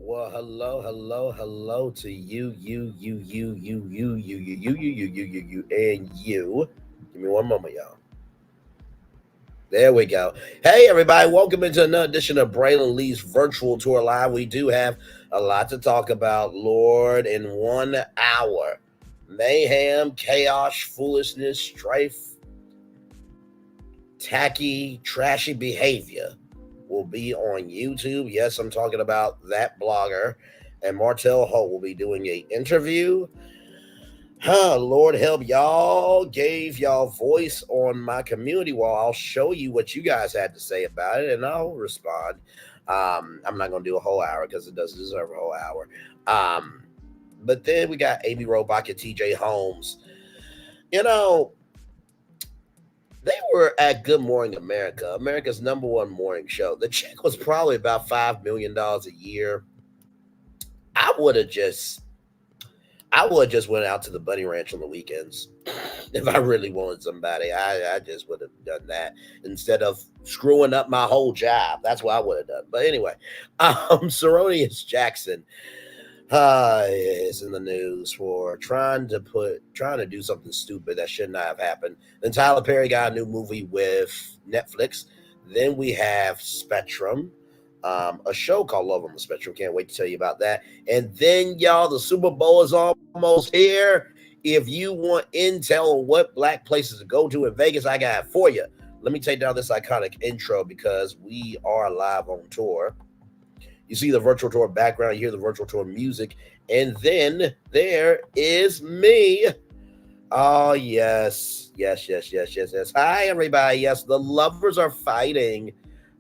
Well, hello to you, and you. Give me one moment, y'all. There we go. Hey, everybody, welcome into another edition of Braylon Lee's Virtual Tour Live. We do have a lot to talk about, Lord, in 1 hour. Mayhem, chaos, foolishness, strife, tacky, trashy behavior will be on YouTube. Yes, I'm talking about that blogger. And Martell Holt will be doing a interview. Lord help y'all. Gave y'all voice on my community wall. I'll show you what you guys had to say about it, and I'll respond. I'm not gonna do a whole hour because it doesn't deserve a whole hour. But then we got Amy Robach and TJ Holmes. You know, they were at Good Morning America, America's number one morning show. The check was probably about $5 million a year. I would have just I would have just went out to the bunny ranch on the weekends if I really wanted somebody. I just would have done that instead of screwing up my whole job. That's what I would have done. But anyway, Sarunas Jackson is in the news for trying to do something stupid that should not have happened. Then Tyler Perry got a new movie with Netflix. Then we have Spectrum, a show called Love on the Spectrum. Can't wait to tell you about that. And then, y'all, the Super Bowl is almost here. If you want intel on what black places to go to in Vegas, I got it for you. Let me take down this iconic intro because we are live on tour. You see the virtual tour background, you hear the virtual tour music, and then there is me. Oh, yes. Hi, everybody. Yes, the lovers are fighting.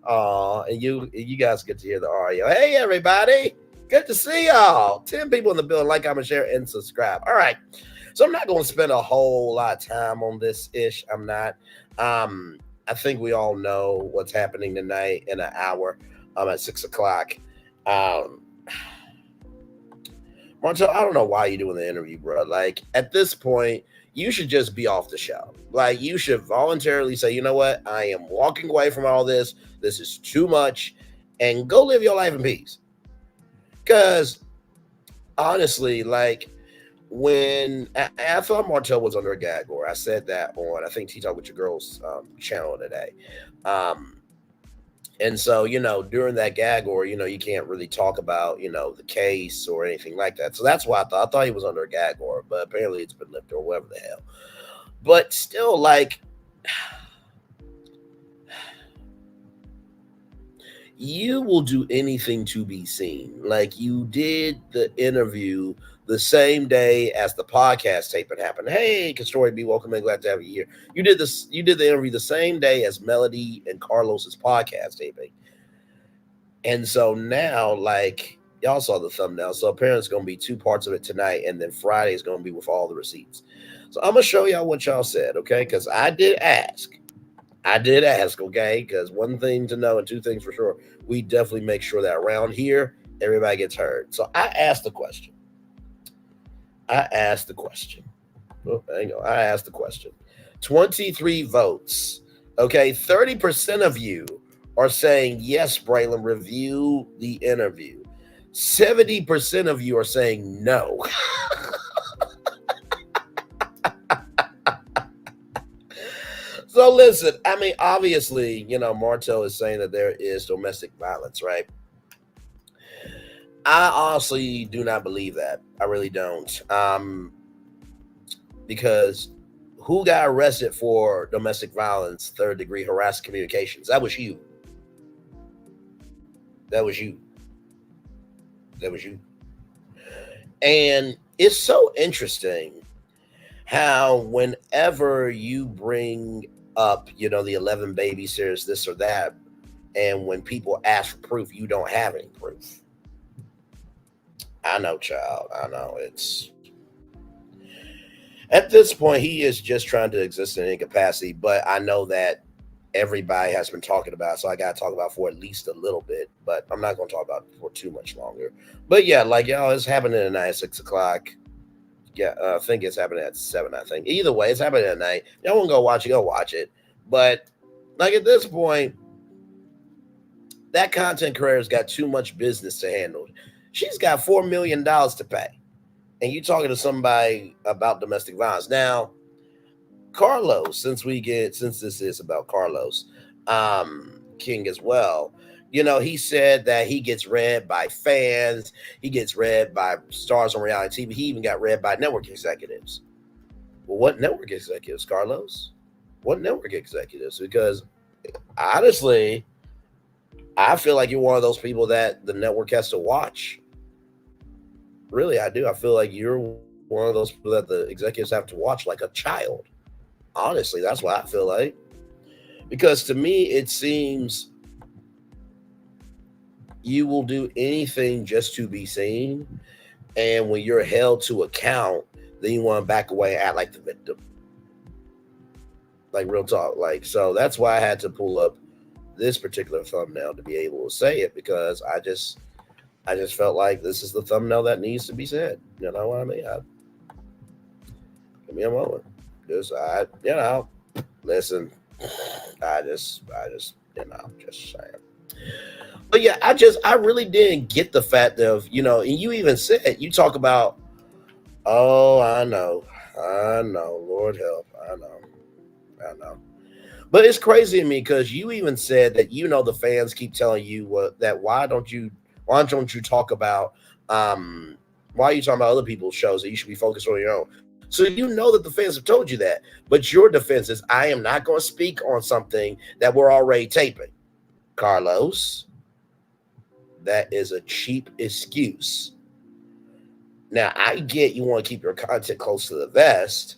And you guys get to hear the audio. Hey, everybody. Good to see y'all. 10 people in the building. Like, comment, share, and subscribe. All right. So I'm not going to spend a whole lot of time on this ish. I'm not. I think we all know what's happening tonight in an hour at 6 o'clock. Martell, I don't know why you're doing the interview, bro. Like, at this point, you should just be off the show. Like, you should voluntarily say, you know what? I am walking away from all this. This is too much. And go live your life in peace. Because, honestly, like, when I thought Martell was under a gag order, I said that on, I think, Tea Talk with Your Girls channel today. And so, during that gag order, you can't really talk about, the case or anything like that. So that's why I thought he was under a gag order, but apparently it's been lifted or whatever the hell. But still, like, you will do anything to be seen. Like, you did the interview the same day as the podcast taping happened. Hey, Story B, welcome in. Glad to have you here. You did the interview the same day as Melody and Carlos's podcast taping. And so now, like, y'all saw the thumbnail. So apparently it's going to be 2 parts of it tonight. And then Friday is going to be with all the receipts. So I'm going to show y'all what y'all said, okay? Because I did ask, okay? Because one thing to know and 2 things for sure, we definitely make sure that around here, everybody gets heard. So I asked the question. Oh, hang on. I asked the question. 23 votes. Okay, 30% of you are saying, yes, Braylon, review the interview. 70% of you are saying no. So listen, I mean, obviously, Martell is saying that there is domestic violence, right? I honestly do not believe that. I really don't. Because who got arrested for domestic violence, 3rd-degree harassment communications? That was you. And it's so interesting how whenever you bring up, the 11 babysitters, this or that, and when people ask for proof, you don't have any proof. I know, child. I know. It's at this point, he is just trying to exist in incapacity, but I know that everybody has been talking about it, so I got to talk about it for at least a little bit, but I'm not going to talk about it for too much longer. But yeah, like, y'all, it's happening tonight at 6 o'clock. Yeah, I think it's happening at 7, I think. Either way, it's happening at night. Y'all want to go watch it. But, like, at this point, that content creator's got too much business to handle. She's got $4 million to pay. And you talking to somebody about domestic violence. Now, Carlos, since this is about Carlos King as well, he said that he gets read by fans, he gets read by stars on reality TV, he even got read by network executives. Well, what network executives, Carlos? What network executives? Because honestly, I feel like you're one of those people that the network has to watch. Really, I do. I feel like you're one of those people that the executives have to watch like a child. Honestly, that's what I feel like. Because to me, it seems you will do anything just to be seen. And when you're held to account, then you want to back away and act like the victim. Like real talk. Like, so that's why I had to pull up this particular thumbnail to be able to say it, because I just felt like this is the thumbnail that needs to be said. You know what I mean? Give me a moment. Listen. Just saying. But yeah, I really didn't get the fact of, and you even said, you talk about, oh, I know, Lord help, I know. But it's crazy to me because you even said that, the fans keep telling you that why don't you talk about, why are you talking about other people's shows, that you should be focused on your own? So that the fans have told you that, but your defense is, I am not going to speak on something that we're already taping. Carlos, that is a cheap excuse. Now, I get you want to keep your content close to the vest.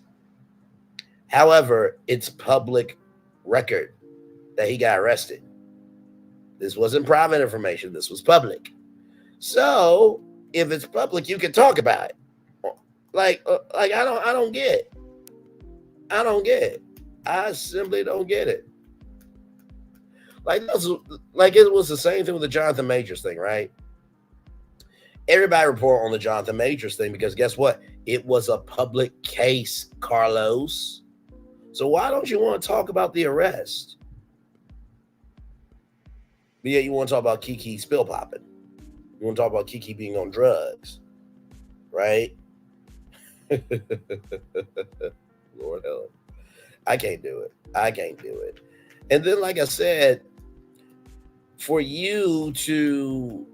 However, it's public record that he got arrested. This wasn't private information. This was public. So, if it's public, you can talk about it. Like I don't get it. I don't get it. I simply don't get it. Like it was the same thing with the Jonathan Majors thing, right? Everybody report on the Jonathan Majors thing because guess what? It was a public case, Carlos. So why don't you want to talk about the arrest? But yeah, you want to talk about Kiki spill popping. You want to talk about Kiki being on drugs, right? Lord help. I can't do it. And then, like I said, for you to,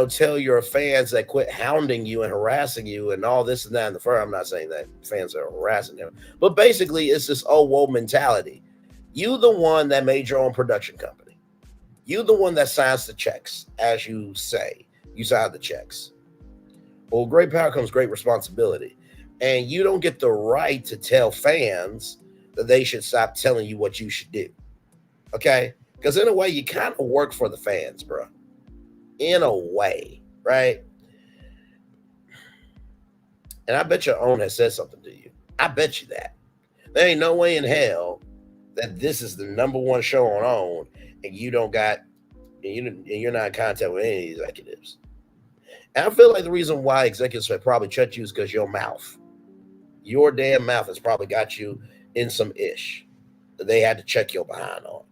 tell your fans that quit hounding you and harassing you and all this and that and the first, I'm not saying that fans are harassing him, but basically it's this oh whoa mentality. You the one that made your own production company. You the one that signs the checks, as you say. You sign the checks. Well, great power comes great responsibility. And you don't get the right to tell fans that they should stop telling you what you should do. Okay? Because in a way, you kind of work for the fans, bro. In a way, right? And I bet your own has said something to you. I bet you that. There ain't no way in hell that this is the number one show on OWN and you don't got, and you're not in contact with any of these executives. And I feel like the reason why executives have probably shut you is because your mouth. Your damn mouth has probably got you in some ish that they had to check your behind on.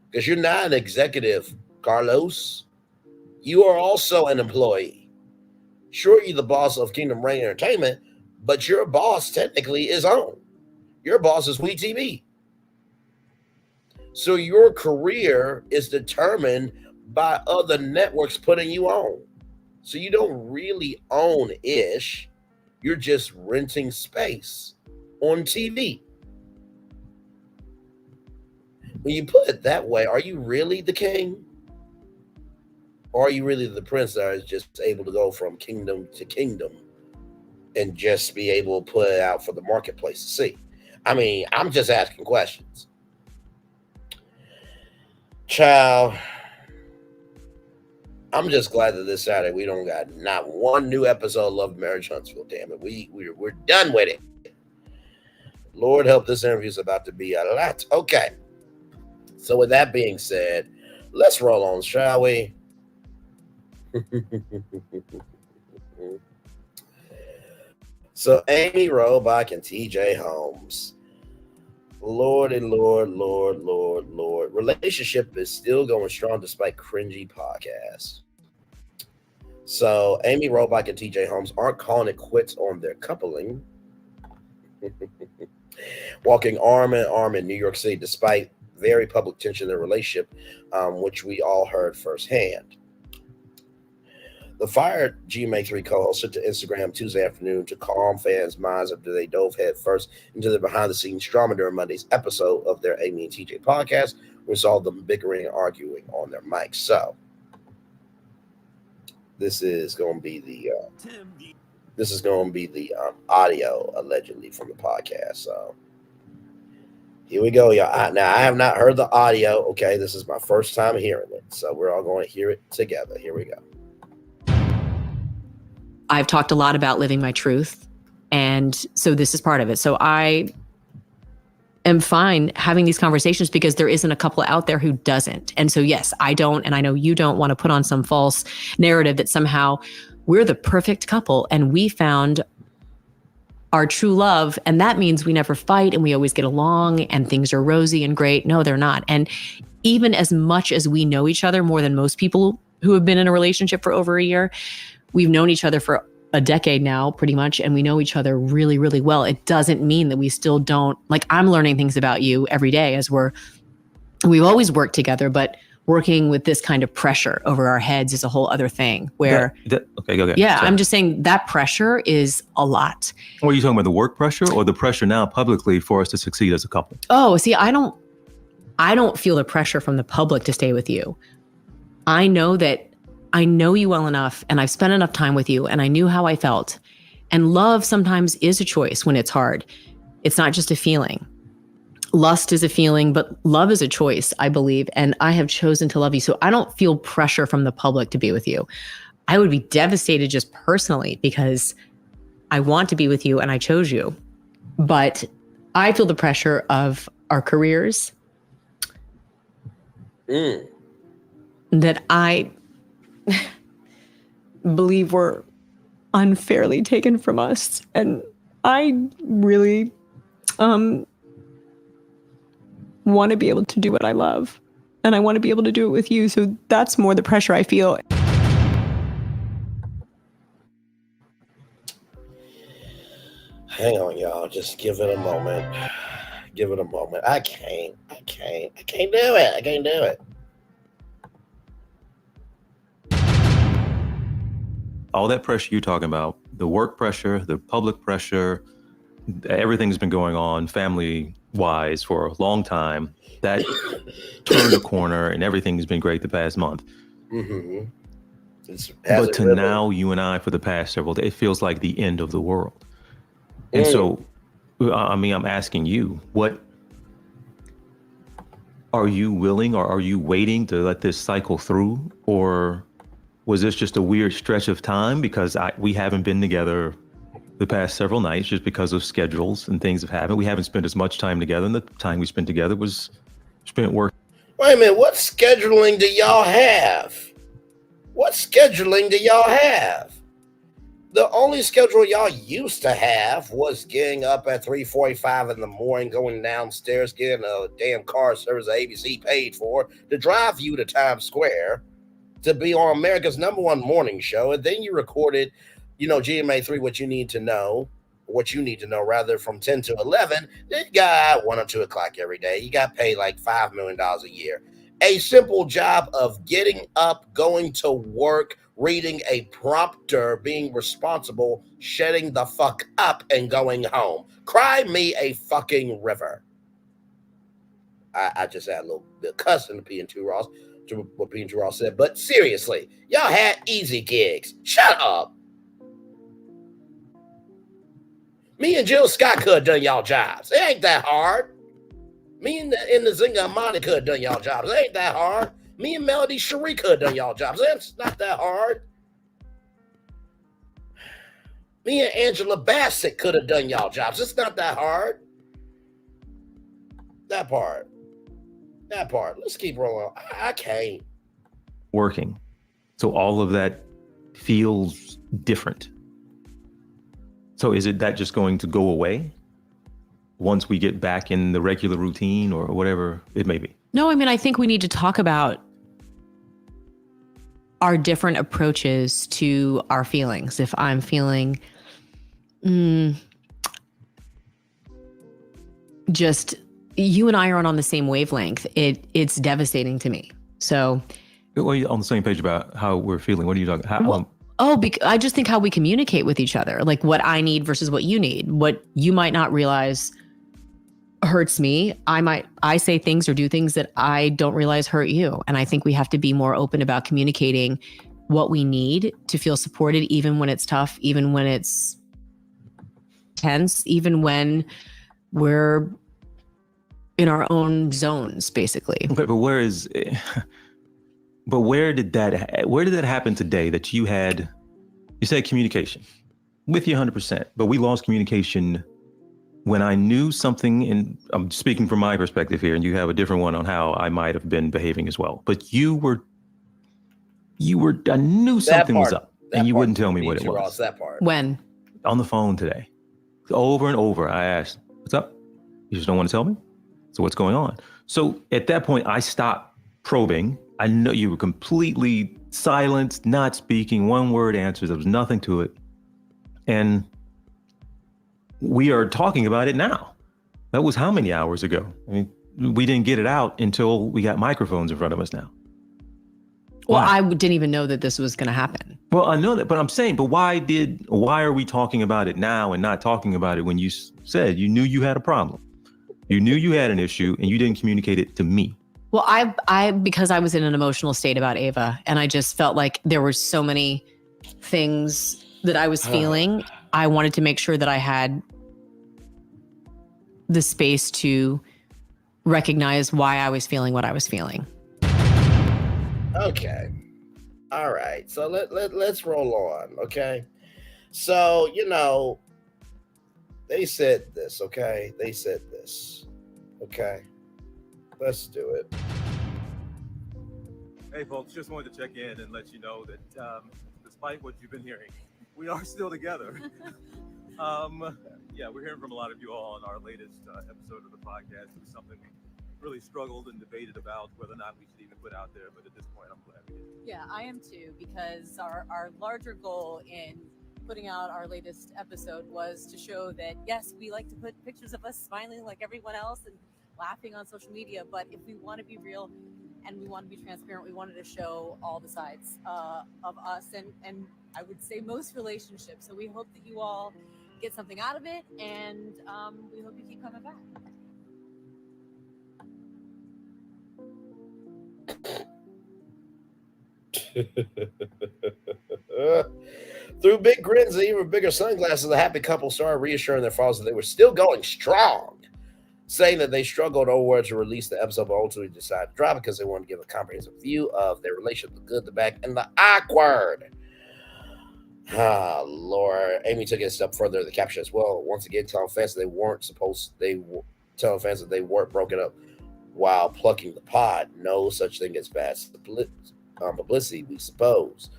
Because you're not an executive, Carlos. You are also an employee. Sure, you're the boss of Kingdom Reign Entertainment, but your boss technically is OWN. Your boss is WeTV. So your career is determined by other networks putting you on. So you don't really own ish. You're just renting space on TV. When you put it that way, are you really the king? Or are you really the prince that is just able to go from kingdom to kingdom and just be able to put it out for the marketplace to see? I mean, I'm just asking questions. Child, I'm just glad that this Saturday we don't got not one new episode of Love, Marriage, Huntsville. Damn it, we're done with it. Lord help, this interview is about to be a lot. Okay, so with that being said, let's roll on, shall we? So Amy Robach and TJ Holmes. Lord and Lord. Relationship is still going strong despite cringy podcasts. So Amy Robach and TJ Holmes aren't calling it quits on their coupling. Walking arm in arm in New York City despite very public tension in their relationship, which we all heard firsthand. The fired GMA3 co-host took to Instagram Tuesday afternoon to calm fans' minds after they dove headfirst into the behind-the-scenes drama during Monday's episode of their Amy and TJ podcast, we saw them bickering and arguing on their mics. So this is going to be the audio allegedly from the podcast. So here we go, y'all. Now I have not heard the audio. Okay, this is my first time hearing it, so we're all going to hear it together. Here we go. I've talked a lot about living my truth, and so this is part of it. So I am fine having these conversations because there isn't a couple out there who doesn't. And so, yes, I don't, and I know you don't want to put on some false narrative that somehow we're the perfect couple and we found our true love. And that means we never fight and we always get along and things are rosy and great. No, they're not. And even as much as we know each other more than most people who have been in a relationship for over a year, we've known each other for a decade now, pretty much, and we know each other really, really well. It doesn't mean that we still don't, like, I'm learning things about you every day as we've always worked together, but working with this kind of pressure over our heads is a whole other thing where, okay, go ahead. Yeah, Sorry. I'm just saying that pressure is a lot. What are you talking about, the work pressure or the pressure now publicly for us to succeed as a couple? Oh, see, I don't feel the pressure from the public to stay with you. I know that I know you well enough and I've spent enough time with you and I knew how I felt. And love sometimes is a choice when it's hard. It's not just a feeling. Lust is a feeling, but love is a choice, I believe. And I have chosen to love you. So I don't feel pressure from the public to be with you. I would be devastated just personally because I want to be with you and I chose you. But I feel the pressure of our careers that I believe were unfairly taken from us. And I really want to be able to do what I love. And I want to be able to do it with you. So that's more the pressure I feel. Hang on, y'all. Just give it a moment. Give it a moment. I can't do it. All that pressure you're talking about, the work pressure, the public pressure, everything's been going on family-wise for a long time. That turned a corner and everything's been great the past month. Mm-hmm. But to now, you and I, for the past several days, it feels like the end of the world. And so, I mean, I'm asking you, what are you willing or are you waiting to let this cycle through? Or was this just a weird stretch of time because we haven't been together the past several nights just because of schedules and things have happened? We haven't spent as much time together, and the time we spent together was spent working. Wait a minute, what scheduling do y'all have? The only schedule y'all used to have was getting up at 3:45 in the morning, going downstairs, getting a damn car service that ABC paid for to drive you to Times Square to be on America's #1 morning show. And then you recorded, GMA3, what you need to know rather, from 10 to 11. Then you got 1 or 2 o'clock every day. You got paid like $5 million a year. A simple job of getting up, going to work, reading a prompter, being responsible, shutting the fuck up, and going home. Cry me a fucking river. I just had a little bit of cussing to P&2 Ross, to what P&2 Ross said, but seriously, y'all had easy gigs. Shut up. Me and Jill Scott could have done y'all jobs. It ain't that hard. Me and the Zinga Amani could have done y'all jobs. It ain't that hard. Me and Melody Cherie could have done y'all jobs. It's not that hard. Me and Angela Bassett could have done y'all jobs. It's not that hard. That part. Let's keep rolling. I can't. Working. So all of that feels different. So is it that just going to go away once we get back in the regular routine or whatever it may be? No, I mean, I think we need to talk about our different approaches to our feelings. If I'm feeling just you and I aren't on the same wavelength, it's devastating to me. So Are you on the same page about how we're feeling? What are you talking about? I just think how we communicate with each other, like what I need versus what you need, what you might not realize hurts me. I say things or do things that I don't realize hurt you. And I think we have to be more open about communicating what we need to feel supported, even when it's tough, even when it's tense, even when we're in our own zones, basically. Okay, but where did that happen today that you said communication with you 100%, but we lost communication when I knew something, and I'm speaking from my perspective here, and you have a different one on how I might have been behaving as well. But I knew something was up, and you wouldn't tell me what it was. That part. When? On the phone today. Over and over, I asked, what's up? You just don't want to tell me? So what's going on? So at that point, I stopped probing. I know you were completely silent, not speaking, one word answers. There was nothing to it. And we are talking about it now. That was how many hours ago? I mean, we didn't get it out until we got microphones in front of us now. Well, I didn't even know that this was going to happen. Well, I know that, but I'm saying, but why are we talking about it now and not talking about it when you said you knew you had a problem? You knew you had an issue and you didn't communicate it to me. Well, because I was in an emotional state about Ava, and I just felt like there were so many things that I was feeling. I wanted to make sure that I had the space to recognize why I was feeling what I was feeling. Okay. All right. So let's roll on. Okay. So, they said this. Okay. They said this. Okay. Let's do it. Hey, folks, just wanted to check in and let you know that despite what you've been hearing, we are still together. Yeah, we're hearing from a lot of you all on our latest episode of the podcast. It was something we really struggled and debated about whether or not we should even put out there. But at this point, I'm glad we did. Yeah, I am too, because our larger goal in putting out our latest episode was to show that, yes, we like to put pictures of us smiling like everyone else and laughing on social media. But if we want to be real and we want to be transparent, we wanted to show all the sides of us and I would say most relationships. So we hope that you all get something out of it, and we hope you keep coming back. Through big grins and even bigger sunglasses, the happy couple started reassuring their followers that they were still going strong, saying that they struggled over to release the episode, but ultimately decided to drop it because they wanted to give a comprehensive view of their relationship, the good, the bad, and the awkward. Lord. Amy took it a step further in the caption as well, once again telling fans that they weren't broken up while plucking the pod. No such thing as bad publicity, we suppose.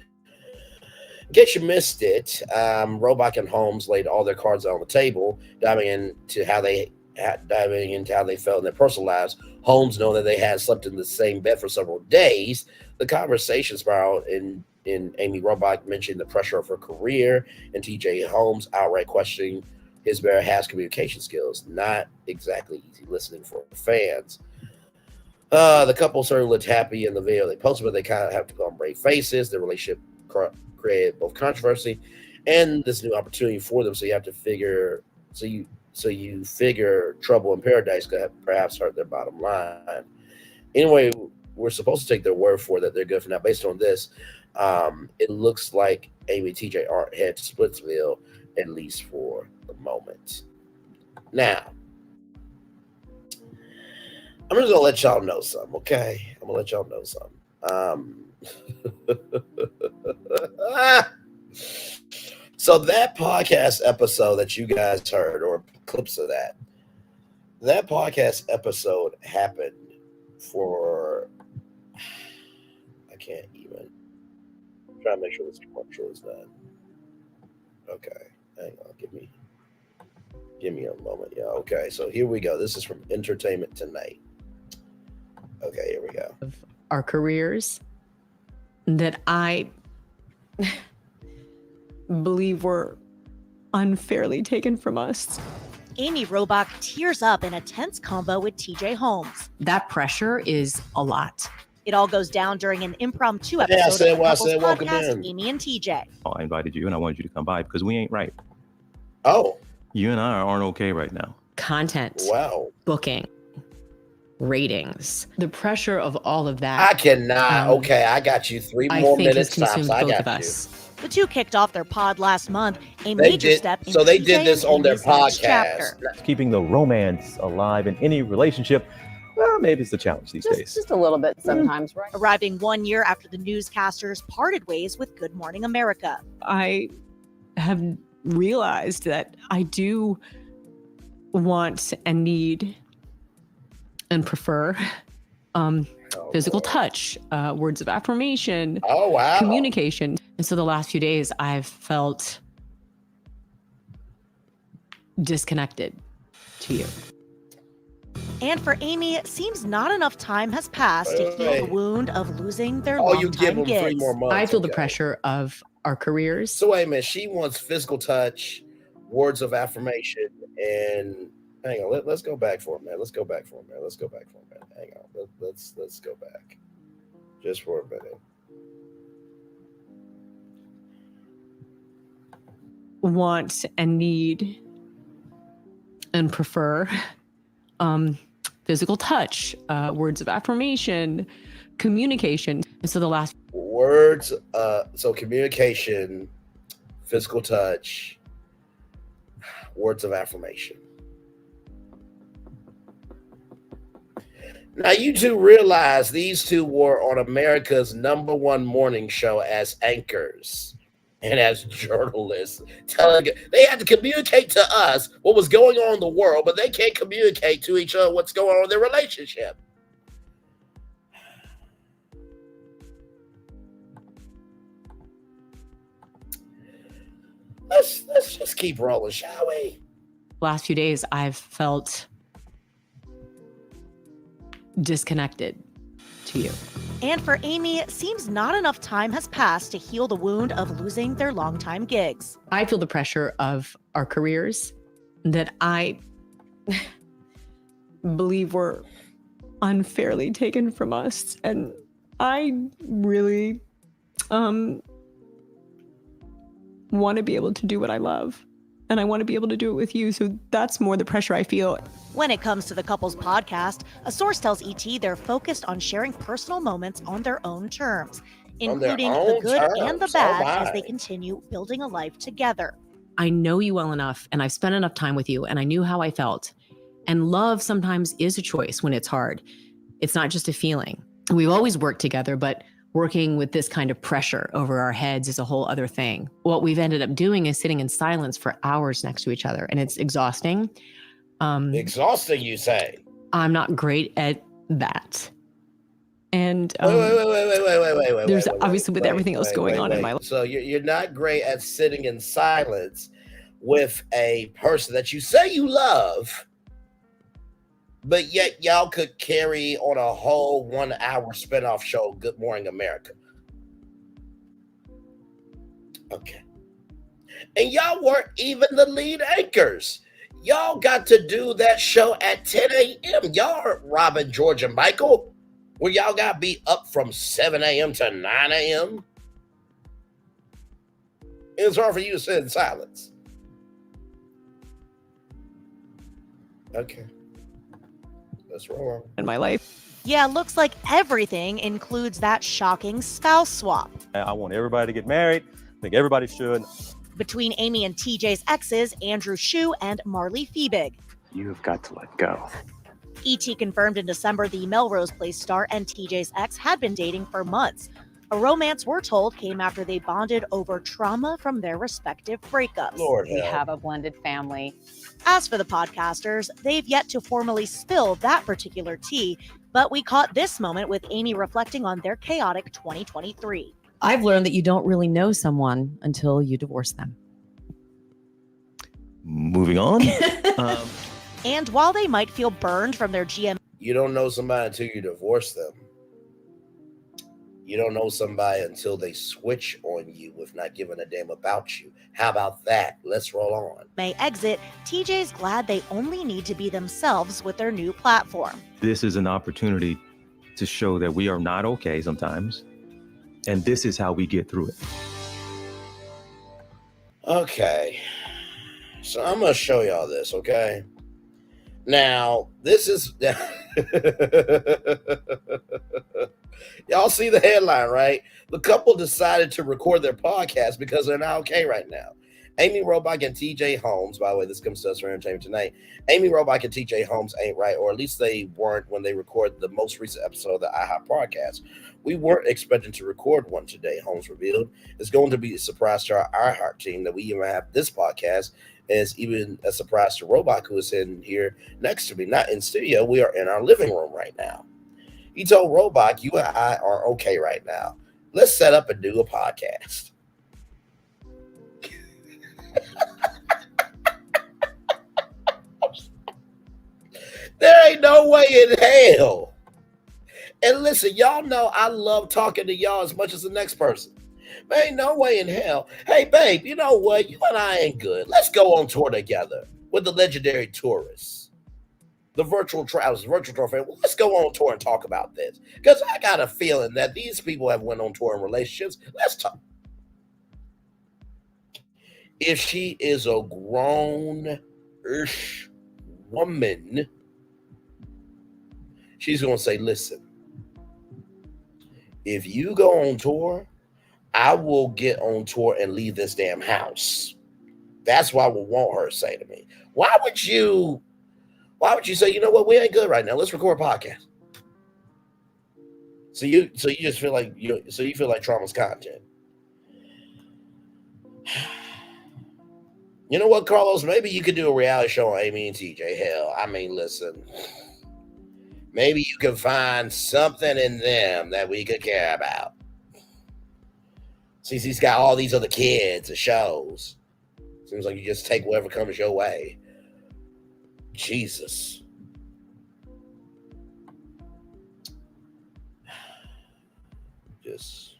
In case you missed it, Robach and Holmes laid all their cards on the table, diving into how they felt in their personal lives. Holmes, knowing that they had slept in the same bed for several days, the conversation spiraled in Amy Robach mentioning the pressure of her career, and TJ Holmes outright questioning his very has communication skills. Not exactly easy listening for fans. The couple certainly looked happy in the video they posted, but they kind of have to go on brave faces. Their relationship created both controversy and this new opportunity for them. So you have to figure. So you figure trouble in paradise could perhaps hurt their bottom line. Anyway, we're supposed to take their word for that they're good for now. Based on this, it looks like Amy and TJ aren't headed to Splitsville, at least for the moment. Now, I'm just gonna let y'all know something, okay? I'm gonna let y'all know something. So that podcast episode that you guys heard, or clips of that podcast episode happened for, I can't even, I'm trying to make sure this commercial is done. Okay, hang on, give me a moment. Yeah, okay, so here we go. This is from Entertainment Tonight. Okay, here we go. Our careers that I believe were unfairly taken from us. Amy Robach tears up in a tense combo with TJ Holmes. That pressure is a lot. It all goes down during an impromptu Yeah, I episode said of the what I Couples said. Welcome Podcast, in. Amy and TJ. I invited you and I wanted you to come by because we ain't right. Oh, You and I aren't okay right now. Content, wow. booking, ratings. The pressure of all of that. I cannot. Okay, I got you. 3 I more think has minutes tops. consumed I both of got you. us. The two kicked off their pod last month, a They major did. step in So they TJ did this and on their Amy's next podcast. chapter. Keeping the romance alive in any relationship, well, maybe it's the challenge these days. Just a little bit sometimes, right? Arriving 1 year after the newscasters parted ways with Good Morning America. I have realized that I do want and need and prefer physical touch, words of affirmation, Oh, wow. communication. And so the last few days I've felt disconnected to you. And for Amy, it seems not enough time has passed to heal the wound of losing their Oh, you give longtime them 3 gigs. more months. I feel the okay. pressure of our careers. So wait a minute. She wants physical touch, words of affirmation, and hang on. Let's go back for a minute. Let's go back for a minute. Hang on. Let's go back just for a minute. Want and need and prefer physical touch, words of affirmation, communication. And so the last Words. So communication, physical touch, words of affirmation. Now, you two realize these two were on America's #1 morning show as anchors and as journalists. They had to communicate to us what was going on in the world, but they can't communicate to each other what's going on in their relationship. Let's just keep rolling, shall we? last few days, I've felt disconnected to you. And for Amy, it seems not enough time has passed to heal the wound of losing their longtime gigs. I feel the pressure of our careers that I believe were unfairly taken from us. And I really want to be able to do what I love. And I want to be able to do it with you. So that's more the pressure I feel. When it comes to the couple's podcast, a source tells ET they're focused on sharing personal moments on their own terms, including the own good and the terms. bad Oh, as they my. continue building a life together. I know you well enough and I've spent enough time with you and I knew how I felt. And love sometimes is a choice when it's hard. It's not just a feeling. We've always worked together, but working with this kind of pressure over our heads is a whole other thing. What we've ended up doing is sitting in silence for hours next to each other, and it's exhausting. Exhausting, you say? I'm not great at that. And Wait. there's wait, obviously with wait, everything else wait, going wait, on in wait. my life. So you're not great at sitting in silence with a person that you say you love, but yet y'all could carry on a whole 1 hour spinoff show, Good Morning America. Okay. And y'all weren't even the lead anchors. Y'all got to do that show at 10 a.m. Y'all aren't Robin, George, and Michael, where y'all got to be up from 7 a.m. to 9 a.m. It's hard for you to sit in silence. Okay. Let's roll on. In my life. Yeah, looks like everything includes that shocking spouse swap. I want everybody to get married. I think everybody should. Between Amy and TJ's exes, Andrew Shue and Marley Fiebig. You've got to let go. ET confirmed in December the Melrose Place star and TJ's ex had been dating for months. A romance, we're told, came after they bonded over trauma from their respective breakups. Lord We help. have a blended family. As for the podcasters, they've yet to formally spill that particular tea, but we caught this moment with Amy reflecting on their chaotic 2023. I've learned that you don't really know someone until you divorce them. Moving on. And while they might feel burned from their GM You don't know somebody until you divorce them. You don't know somebody until they switch on you with not giving a damn about you. How about that? Let's roll on. May exit, TJ's glad they only need to be themselves with their new platform. This is an opportunity to show that we are not okay sometimes, and this is how we get through it. Okay. So I'm going to show y'all this, okay? Now, this is... Y'all see the headline, right? The couple decided to record their podcast because they're not okay right now. Amy Robach and TJ Holmes, by the way, this comes to us for entertainment tonight. Amy Robach and TJ Holmes ain't right, or at least they weren't when they recorded the most recent episode of the IHOP podcast. We weren't expecting to record one today, Holmes revealed. It's going to be a surprise to our iHeart team that we even have this podcast, and it's even a surprise to Robach, who is sitting here next to me, not in studio. We are in our living room right now. He told Robach, you and I are okay right now. Let's set up and do a podcast. There ain't no way in hell. And listen, y'all know I love talking to y'all as much as the next person. There ain't no way in hell. Hey, babe, you know what? You and I ain't good. Let's go on tour together with the legendary tourists. The virtual travelers, virtual tour fan. Well, let's go on tour and talk about this. Because I got a feeling that these people have went on tour in relationships. Let's talk. If she is a grown-ish woman, she's going to say, listen, if you go on tour, I will get on tour and leave this damn house. That's what I would want her to say to me. Why would you say, you know what, we ain't good right now. Let's record a podcast. So you just feel like you feel like trauma's content. You know what, Carlos? Maybe you could do a reality show on Amy and TJ. Hell, I mean, listen. Maybe you can find something in them that we could care about. Since he's got all these other kids and shows. Seems like you just take whatever comes your way. Jesus. Just.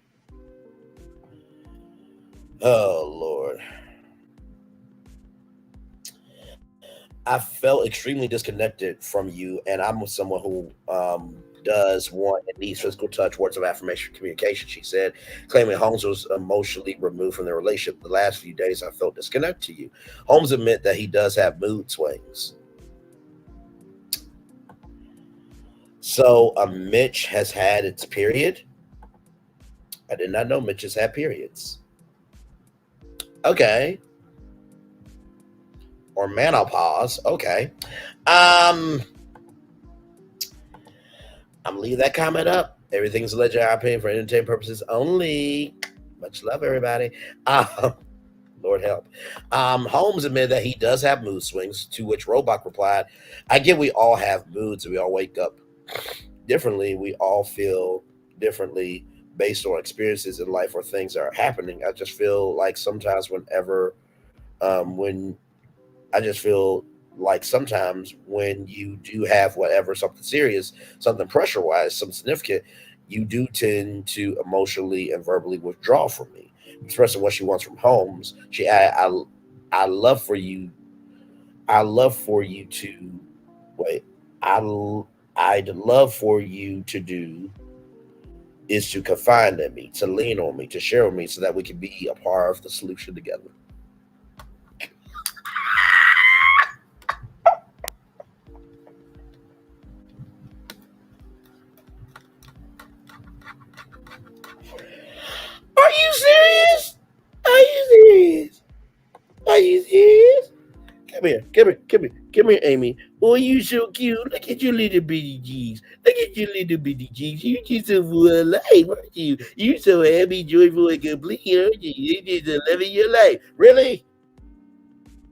Oh, Lord. I felt extremely disconnected from you, and I'm someone who does want and needs physical touch, words of affirmation, communication, she said, claiming Holmes was emotionally removed from their relationship. The last few days, I felt disconnected to you. Holmes admit that he does have mood swings. So Mitch has had its period. I did not know Mitch has had periods. Okay. Or menopause. Okay. I'm leave that comment up. Everything's alleged opinion for entertainment purposes only. Much love, everybody. Lord help. Holmes admitted that he does have mood swings, to which Robach replied, I get we all have moods and we all wake up differently. We all feel differently based on experiences in life or things that are happening. I just feel like sometimes when you do have whatever, something serious, something pressure-wise, something significant, you do tend to emotionally and verbally withdraw from me. Expressing what she wants from Holmes, I'd love for you to do is to confide in me, to lean on me, to share with me so that we can be a part of the solution together. Are you serious? Come here, Amy. Oh, you so cute. Look at your little bitty cheeks. You just so full of life, aren't you? You so happy, joyful, and complete, aren't you? You just living your life. Really?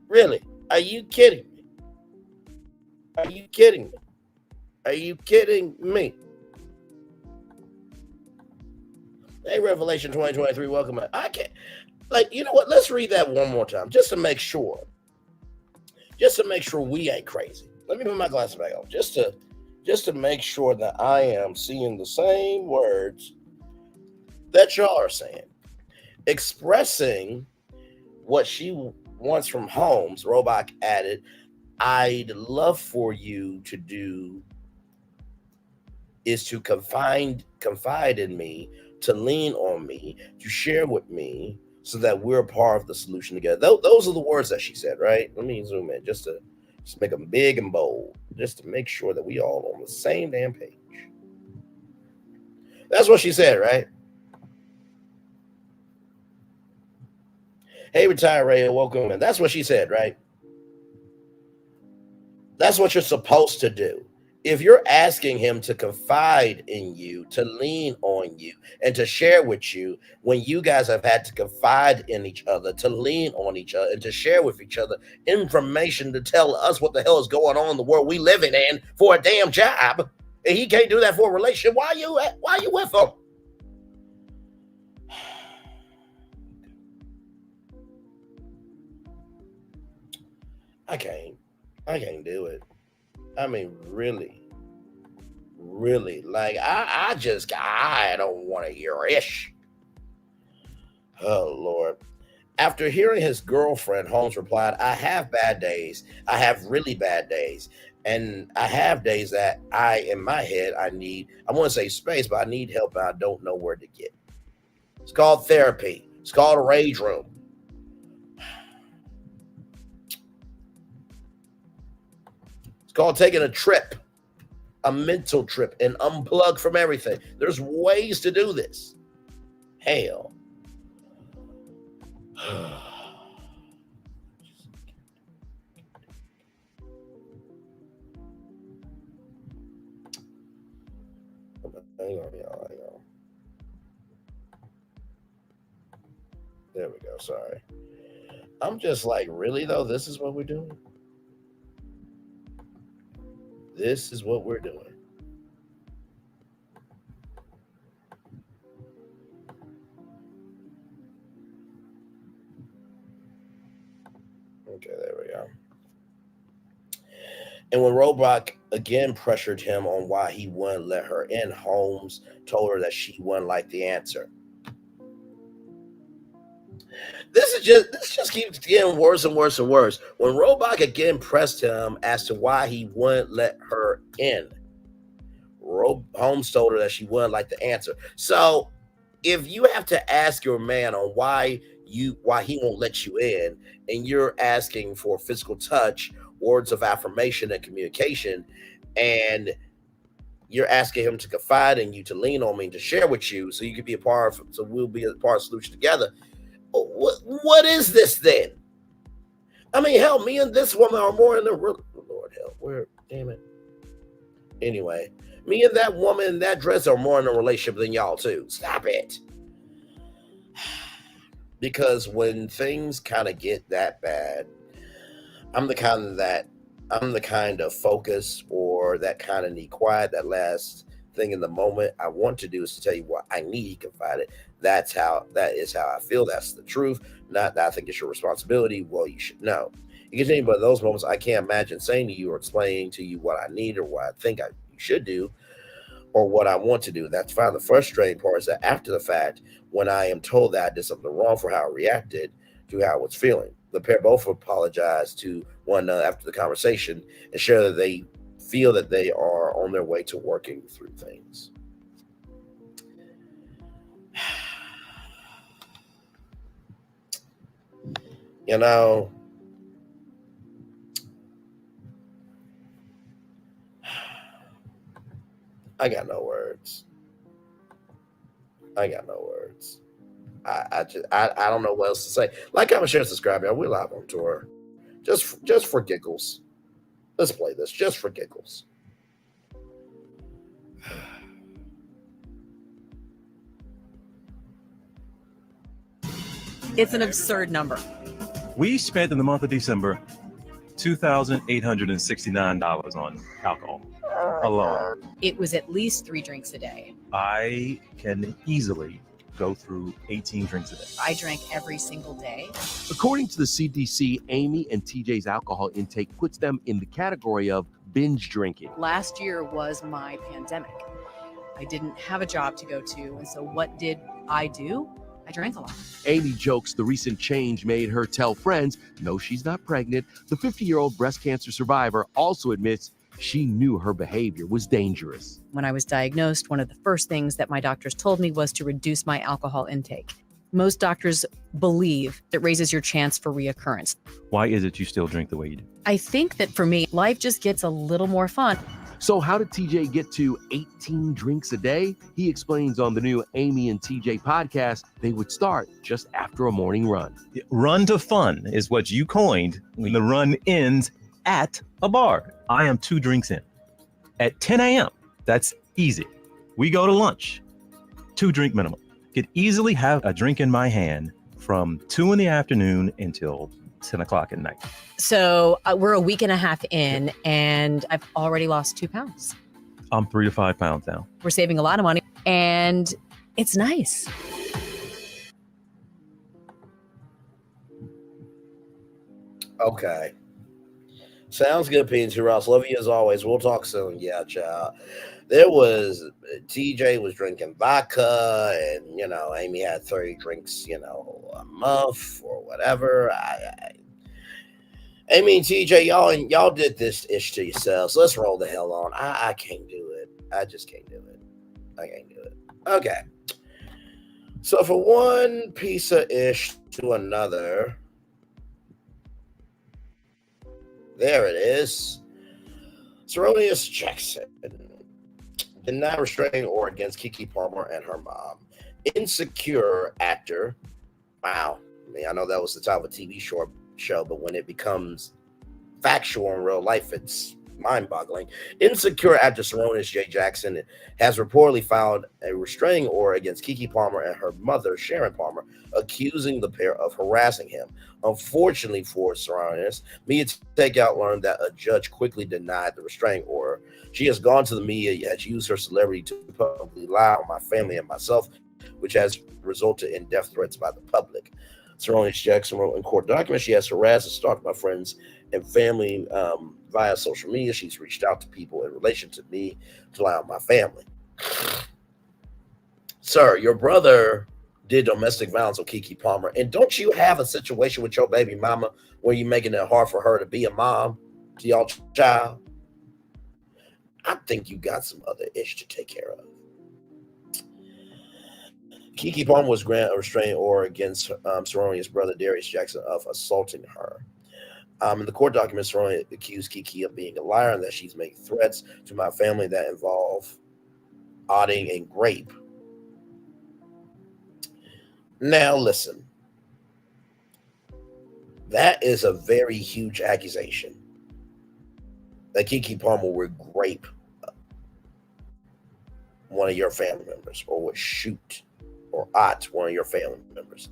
Really? Are you kidding me? Are you kidding me? Hey, Revelation 2023, welcome. I can't, you know what? Let's read that one more time, just to make sure we ain't crazy. Let me put my glasses back on, just to make sure that I am seeing the same words that y'all are saying. Expressing what she wants from Holmes, Robach added, I'd love for you to do is to confide in me, to lean on me, to share with me, so that we're part of the solution together. Those are the words that she said, right? Let me zoom in just to make them big and bold, just to make sure that we all on the same damn page. That's what she said, right? Hey, retired Ray, welcome in. That's what she said, right? That's what you're supposed to do. If you're asking him to confide in you, to lean on you, and to share with you, when you guys have had to confide in each other, to lean on each other, and to share with each other information to tell us what the hell is going on in the world we living in for a damn job, and he can't do that for a relationship, why are you with him? I can't do it. I mean, really, like I don't want to hear ish. Oh Lord. After hearing his girlfriend, Holmes replied, I have bad days. I have really bad days. And I have days that in my head, I want to say space, but I need help and I don't know where to get. It's called therapy. It's called a rage room. It's called taking a trip, a mental trip, and unplug from everything. There's ways to do this. Hell. Hang on. There we go. Sorry. I'm just like, really though? This is what we're doing? This is what we're doing. Okay, there we go. And when Robach again pressured him on why he wouldn't let her in, Holmes told her that she wouldn't like the answer. This just keeps getting worse and worse and worse. When Robach again pressed him as to why he wouldn't let her in, Holmes told her that she wouldn't like the answer. So if you have to ask your man on why he won't let you in, and you're asking for physical touch, words of affirmation, and communication, and you're asking him to confide in you, to lean on me, to share with you, so you can be so we'll be a part of the solution together. What is this then? I mean, hell, me and this woman are more in the Lord help. Where, damn it. Anyway, me and that woman in that dress are more in a relationship than y'all too. Stop it. Because when things kind of get that bad, I'm the kind of focus or that kind of need quiet, that last thing in the moment I want to do is to tell you what I need, he confided. That is how I feel. That's the truth. Not that I think it's your responsibility. Well, you should know. You continue, but those moments I can't imagine saying to you or explaining to you what I need or what I think you should do or what I want to do. That's fine. The frustrating part is that after the fact, when I am told that I did something wrong for how I reacted to how I was feeling, the pair both apologize to one another after the conversation and share that they feel that they are on their way to working through things. You know, I got no words. I don't know what else to say. Like, comment, share, subscribe, y'all. We're live on tour. Just for giggles. Let's play this just for giggles. It's an absurd number. We spent in the month of December $2,869 on alcohol alone. It was at least 3 drinks a day. I can easily go through 18 drinks a day. I drank every single day. According to the CDC, Amy and TJ's alcohol intake puts them in the category of binge drinking. Last year was my pandemic. I didn't have a job to go to. And so what did I do? I drank a lot. Amy jokes the recent change made her tell friends, no, she's not pregnant. The 50-year-old breast cancer survivor also admits she knew her behavior was dangerous. When I was diagnosed, one of the first things that my doctors told me was to reduce my alcohol intake. Most doctors believe it raises your chance for reoccurrence. Why is it you still drink the way you do? I think that for me, life just gets a little more fun. So how did TJ get to 18 drinks a day? He explains on the new Amy and TJ podcast they would start just after a morning run. Run to fun is what you coined when the run ends at a bar. I am 2 drinks in. At 10 a.m., that's easy. We go to lunch, 2 drink minimum. Could easily have a drink in my hand from 2 in the afternoon until 10 o'clock at night. So we're a week and a half in, and I've already lost 2 pounds. I'm 3 to 5 pounds now. We're saving a lot of money, and it's nice. Okay. Sounds good, P&T Ross. Love you as always. We'll talk soon. Yeah, child. TJ was drinking vodka, and, Amy had 30 drinks, a month or whatever. Amy and TJ, y'all did this ish to yourselves. Let's roll the hell on. I can't do it. I just can't do it. I can't do it. Okay. So for one piece of ish to another, there it is. Sarunas Jackson denied restraining order against Keke Palmer and her mom. Insecure actor. Wow. I mean, I know that was the title of a TV show, but when it becomes factual in real life, it's mind-boggling. Insecure actor Sarunas J. Jackson has reportedly filed a restraining order against Keke Palmer and her mother, Sharon Palmer, accusing the pair of harassing him. Unfortunately for Sarunas, Media Takeout learned that a judge quickly denied the restraining order. She has gone to the media, has used her celebrity to publicly lie on my family and myself, which has resulted in death threats by the public. Sarunas Jackson wrote in court documents she has harassed and stalked my friends and family via social media. She's reached out to people in relation to me to lie on my family. Sir, your brother did domestic violence on Keke Palmer, and don't you have a situation with your baby mama where you're making it hard for her to be a mom to your child? I think you got some other ish to take care of. Keke Palmer was granted a restraining order against Sarunas' brother Darius Jackson of assaulting her. In the court documents, Sarunas accused Keke of being a liar and that she's making threats to my family that involve outing and rape. Now, listen. That is a very huge accusation that Keke Palmer would rape one of your family members or would shoot or ought one of your family members.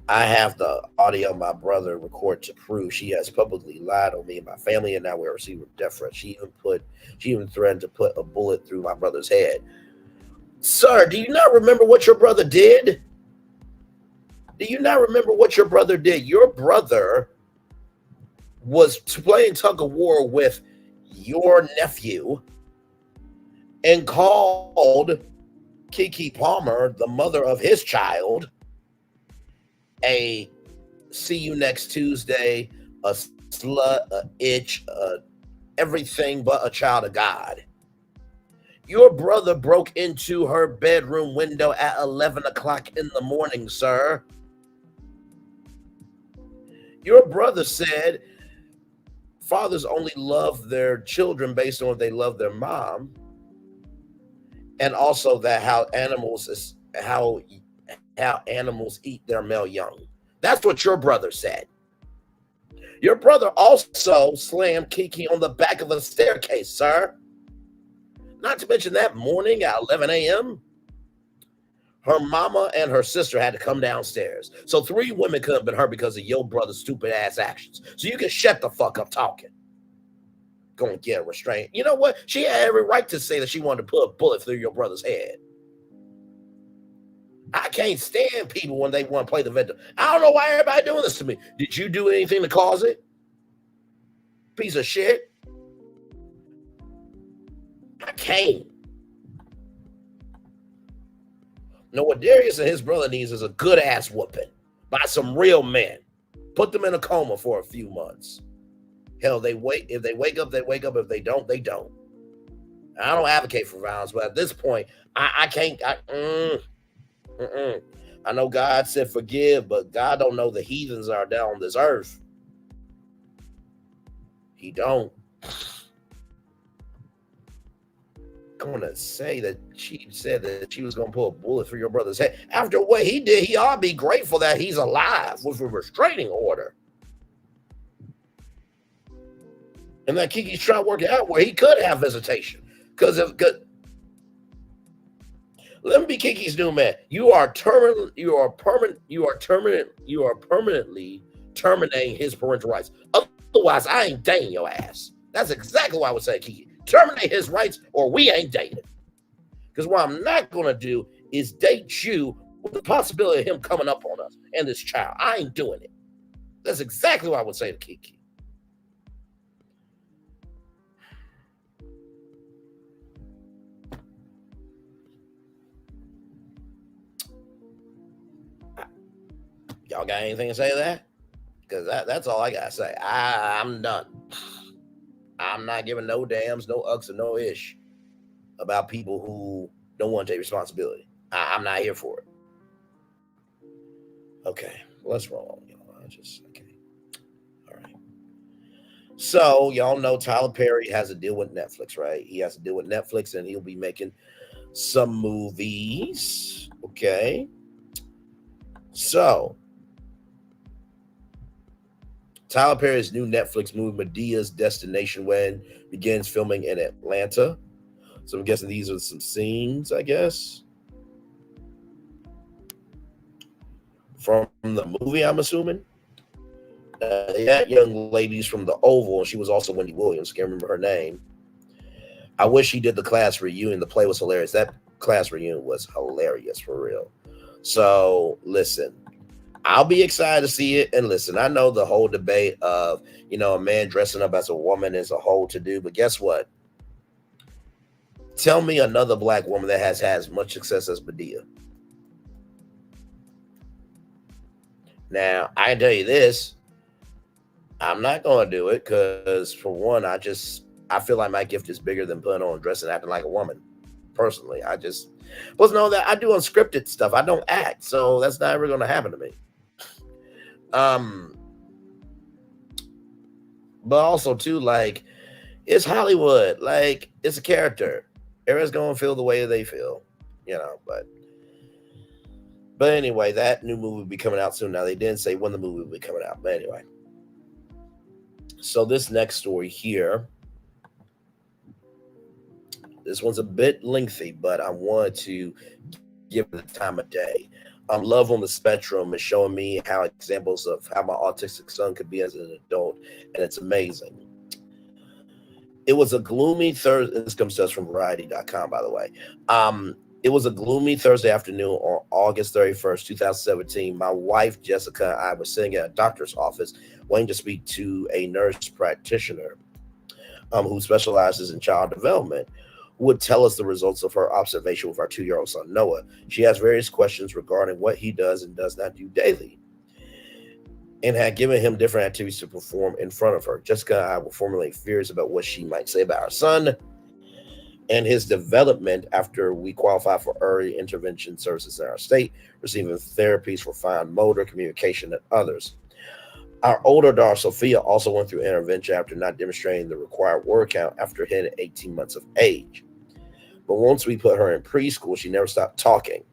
I have the audio my brother recorded to prove she has publicly lied on me and my family, and now we're receiving death threats. She even threatened to put a bullet through my brother's head. Sir, do you not remember what your brother did? Do you not remember what your brother did? Your brother was playing tug of war with your nephew and called Keke Palmer, the mother of his child, a see you next Tuesday, a slut, a itch, everything but a child of God. Your brother broke into her bedroom window at 11 o'clock in the morning, sir. Your brother said fathers only love their children based on what they love their mom. And also that how animals eat their male young. That's what your brother said. Your brother also slammed Keke on the back of a staircase, sir. Not to mention that morning at 11 a.m., her mama and her sister had to come downstairs. So 3 women could have been hurt because of your brother's stupid ass actions. So you can shut the fuck up talking. Go and get a restraint. You know what? She had every right to say that she wanted to put a bullet through your brother's head. I can't stand people when they want to play the victim. I don't know why everybody doing this to me. Did you do anything to cause it? Piece of shit. I can't. No, what Darius and his brother needs is a good ass whooping by some real men. Put them in a coma for a few months. Hell, if they wake up, they wake up. If they don't, they don't. I don't advocate for violence, but at this point, I can't. I know God said forgive, but God don't know the heathens are down on this earth. He don't. I'm gonna say that she said that she was gonna pull a bullet through your brother's head. After what he did, he ought to be grateful that he's alive with a restraining order. And that Kiki's trying to work it out where he could have visitation. Because let me be Kiki's new man. You are permanently terminating his parental rights. Otherwise, I ain't dating your ass. That's exactly what I would say, Kiki. Terminate his rights or we ain't dating. Because what I'm not going to do is date you with the possibility of him coming up on us and this child. I ain't doing it. That's exactly what I would say to Kiki. Y'all got anything to say to that? Because that's all I got to say. I'm done. I'm not giving no dams, no ucks, or no ish about people who don't want to take responsibility. I'm not here for it. Okay, let's roll on, y'all. Okay. All right. So, y'all know Tyler Perry has a deal with Netflix, right? He has a deal with Netflix, and he'll be making some movies. Okay. So, Tyler Perry's new Netflix movie, Medea's Destination Wedding, begins filming in Atlanta. So I'm guessing these are some scenes, I guess, from the movie, I'm assuming. That young lady's from the Oval, and she was also Wendy Williams. Can't remember her name. I wish she did the class reunion. The play was hilarious. That class reunion was hilarious, for real. So, listen. I'll be excited to see it. And listen, I know the whole debate of, a man dressing up as a woman is a whole to do. But guess what? Tell me another black woman that has had as much success as Medea. Now, I can tell you this. I'm not going to do it because, for one, I feel like my gift is bigger than putting on a dress and acting like a woman. Personally, plus know that I do unscripted stuff. I don't act. So that's not ever going to happen to me. But also too, like, it's Hollywood, like, it's a character. Everyone's gonna feel the way they feel, but anyway, that new movie will be coming out soon. Now, they didn't say when the movie will be coming out, but anyway. So this next story here, this one's a bit lengthy, but I wanted to give it the time of day. Love on the Spectrum is showing me how examples of how my autistic son could be as an adult, and it's amazing. It was a gloomy Thursday. This comes to us from Variety.com, by the way. It was a gloomy Thursday afternoon on August 31st, 2017. My wife, Jessica, and I were sitting at a doctor's office waiting to speak to a nurse practitioner who specializes in child development, would tell us the results of her observation with our 2-year-old son, Noah. She has various questions regarding what he does and does not do daily, and had given him different activities to perform in front of her. Jessica and I will formulate fears about what she might say about our son and his development after we qualify for early intervention services in our state, receiving therapies for fine motor, communication, and others. Our older daughter, Sophia, also went through intervention after not demonstrating the required word count after hitting 18 months of age. But once we put her in preschool, she never stopped talking.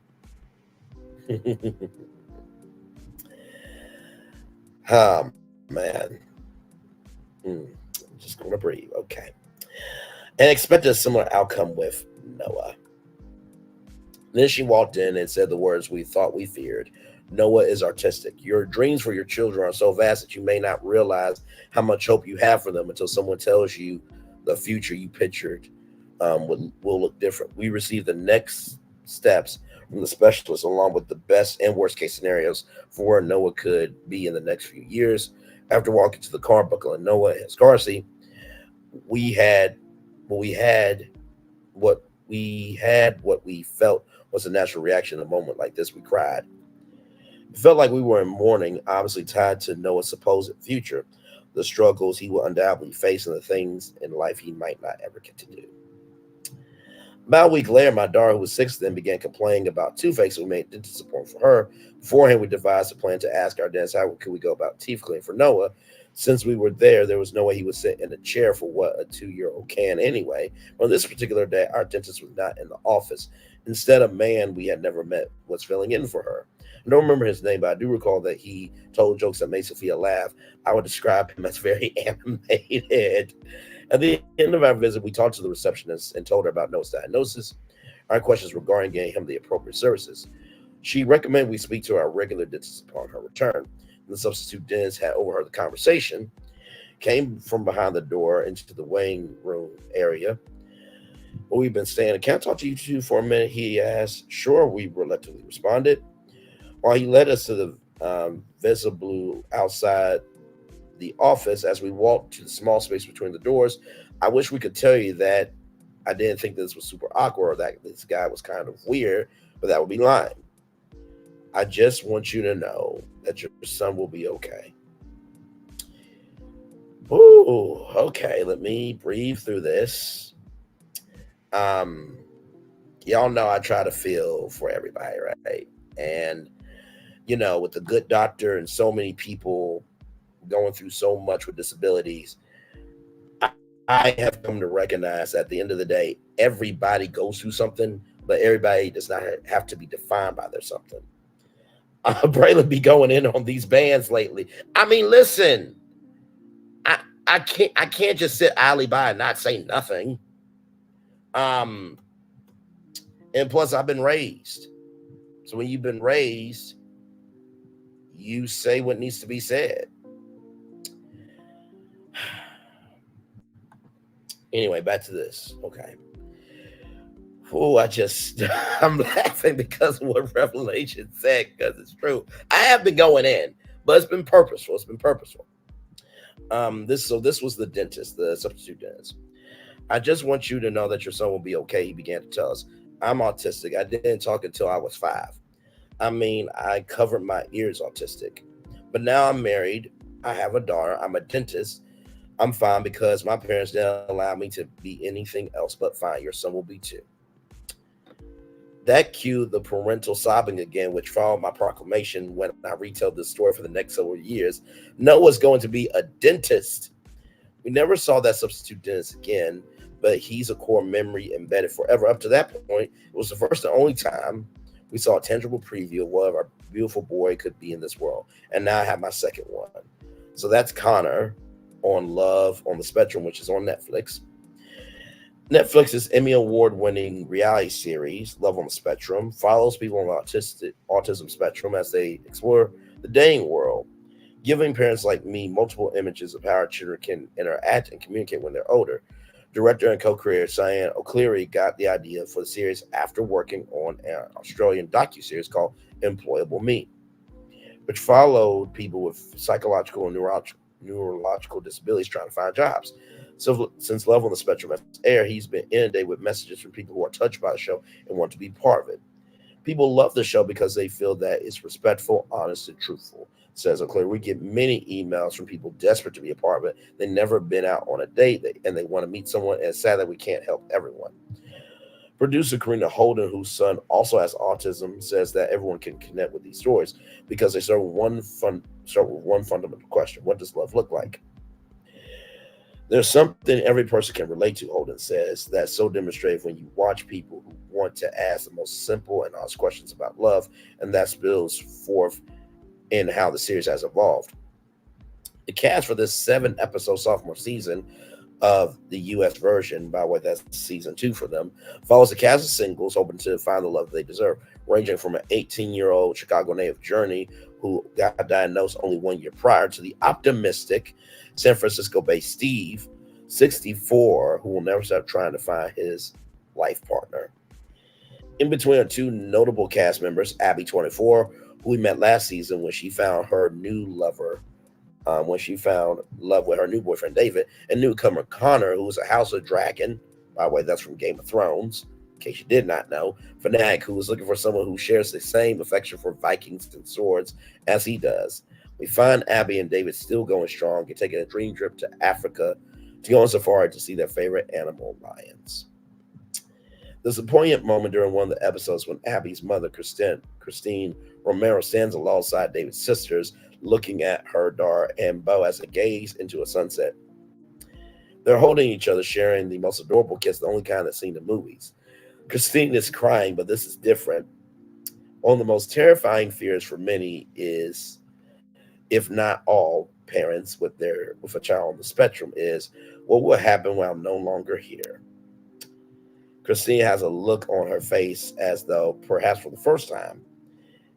Man. I'm just going to breathe. Okay. And expected a similar outcome with Noah. Then she walked in and said the words we thought we feared. Noah is artistic. Your dreams for your children are so vast that you may not realize how much hope you have for them until someone tells you the future you pictured will look different. We received the next steps from the specialist, along with the best and worst case scenarios for where Noah could be in the next few years. After walking to the car, buckling Noah in his car seat, what we felt What's the natural reaction in a moment like this? We cried. It felt like we were in mourning, obviously tied to Noah's supposed future, the struggles he will undoubtedly face, and the things in life he might not ever get to do. About a week later, my daughter, who was 6 then, began complaining about toothaches. We made dentist appointment for her. Beforehand, we devised a plan to ask our dentist how could we go about teeth cleaning for Noah. Since we were there was no way he would sit in a chair for what a 2-year-old can anyway. On this particular day, our dentist was not in the office. Instead, a man we had never met was filling in for her. I don't remember his name, but I do recall that he told jokes that made Sophia laugh. I would describe him as very animated. At the end of our visit, we talked to the receptionist and told her about Noah's diagnosis, our questions regarding getting him the appropriate services. She recommended we speak to our regular dentist upon her return. The substitute dentist had overheard the conversation, came from behind the door into the weighing room area. Well, we've been staying. Can I talk to you two for a minute? He asked. Sure, we reluctantly responded. While he led us to the vestibule outside the office, as we walked to the small space between the doors, I wish we could tell you that I didn't think this was super awkward or that this guy was kind of weird, but that would be lying. I just want you to know that your son will be okay. Ooh, okay. Let me breathe through this. Y'all know I try to feel for everybody, right? And, you know, with the good doctor and so many people going through so much with disabilities, I have come to recognize at the end of the day, everybody goes through something, but everybody does not have to be defined by their something. Braylon be going in on these bands lately. I mean, listen, I can't just sit idly by and not say nothing. And plus I've been raised. So when you've been raised, you say what needs to be said. Anyway, back to this. Okay. Oh, I'm laughing because of what Revelation said, because it's true. I have been going in, but it's been purposeful. It's been purposeful. This was the dentist, the substitute dentist. I just want you to know that your son will be okay, he began to tell us. I'm autistic. I didn't talk until I was 5. I mean, I covered my ears autistic. But now I'm married. I have a daughter. I'm a dentist. I'm fine because my parents didn't allow me to be anything else but fine. Your son will be too. That cued the parental sobbing again, which followed my proclamation when I retell this story for the next several years. Noah's going to be a dentist. We never saw that substitute dentist again, but he's a core memory embedded forever. Up to that point, it was the first and only time we saw a tangible preview of what our beautiful boy could be in this world. And now I have my second one. So that's Connor on Love on the Spectrum, which is on Netflix. Netflix's Emmy Award-winning reality series, Love on the Spectrum, follows people on the autism spectrum as they explore the dating world, giving parents like me multiple images of how our children can interact and communicate when they're older. Director and co-creator Cyan O'Cleary got the idea for the series after working on an Australian docuseries called Employable Me, which followed people with psychological and neurological disabilities trying to find jobs. So since Love on the Spectrum has aired, he's been inundated with messages from people who are touched by the show and want to be part of it. People love the show because they feel that it's respectful, honest, and truthful, says O'Cleary. We get many emails from people desperate to be a part of it. They've never been out on a date and they want to meet someone, and it's sad that we can't help everyone. Producer Karina Holden, whose son also has autism, says that everyone can connect with these stories because they start with one fundamental question: what does love look like? There's something every person can relate to, Holden says, that's so demonstrated when you watch people who want to ask the most simple and honest questions about love, and that spills forth in how the series has evolved. The cast for this 7-episode sophomore season of the U.S. version, by the way, that's season 2 for them, follows the cast of singles hoping to find the love they deserve, ranging from an 18-year-old Chicago native, Journey, who got diagnosed only 1 year prior, to the optimistic San Francisco-based Steve, 64, who will never stop trying to find his life partner. In between are 2 notable cast members, Abby, 24, who we met last season when she found her new lover, when she found love with her new boyfriend, David, and newcomer Connor, who was a House of Dragon, by the way, that's from Game of Thrones case you did not know, fanatic who is looking for someone who shares the same affection for Vikings and swords as he does. We find Abby and David still going strong and taking a dream trip to Africa to go on safari to see their favorite animal, lions. There's a poignant moment during one of the episodes when Abby's mother, Christine Romero, stands alongside David's sisters, looking at her daughter and Bo as they gaze into a sunset. They're holding each other, sharing the most adorable kiss, the only kind that's seen in movies. Christine is crying, but this is different. One of the most terrifying fears for many is, if not all parents with a child on the spectrum, is what will happen when I'm no longer here. Christine has a look on her face as though, perhaps for the first time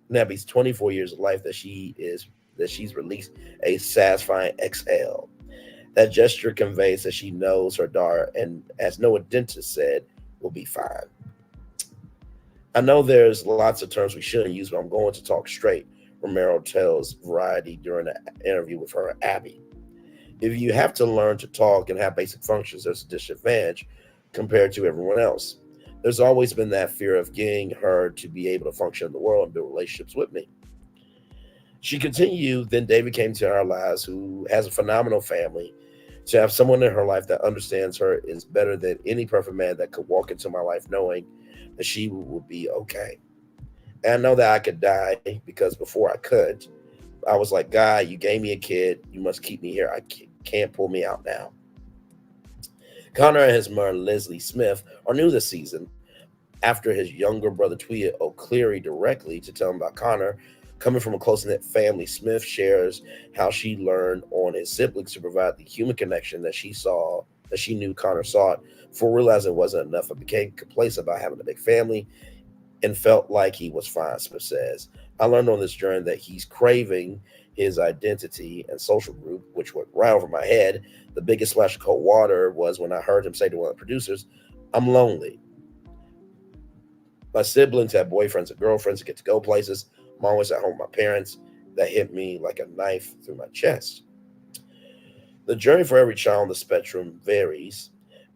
in Abby's 24 years of life, that she's released a satisfying exhale. That gesture conveys that she knows her daughter, and as Noah Dentist said, will be fine. I know there's lots of terms we shouldn't use, but I'm going to talk straight, Romero tells Variety during an interview with her and Abby. If you have to learn to talk and have basic functions, there's a disadvantage compared to everyone else. There's always been that fear of getting her to be able to function in the world and build relationships with me. She continued, then David came to our lives, who has a phenomenal family. To have someone in her life that understands her is better than any perfect man that could walk into my life knowing that she will be okay. And I know that I could die, because before I could, I was like, God, you gave me a kid. You must keep me here. I can't pull me out now. Connor and his mother, Leslie Smith, are new this season after his younger brother tweeted O'Cleary directly to tell him about Connor. Coming from a close-knit family, Smith shares how she learned on his siblings to provide the human connection that she knew Connor sought. For realizing it wasn't enough, I became complacent about having a big family and felt like he was fine, Smith says. I learned on this journey that he's craving his identity and social group, which went right over my head. The biggest splash of cold water was when I heard him say to one of the producers, I'm lonely. My siblings have boyfriends and girlfriends and get to go places. I'm always at home with my parents. That hit me like a knife through my chest. The journey for every child on the spectrum varies,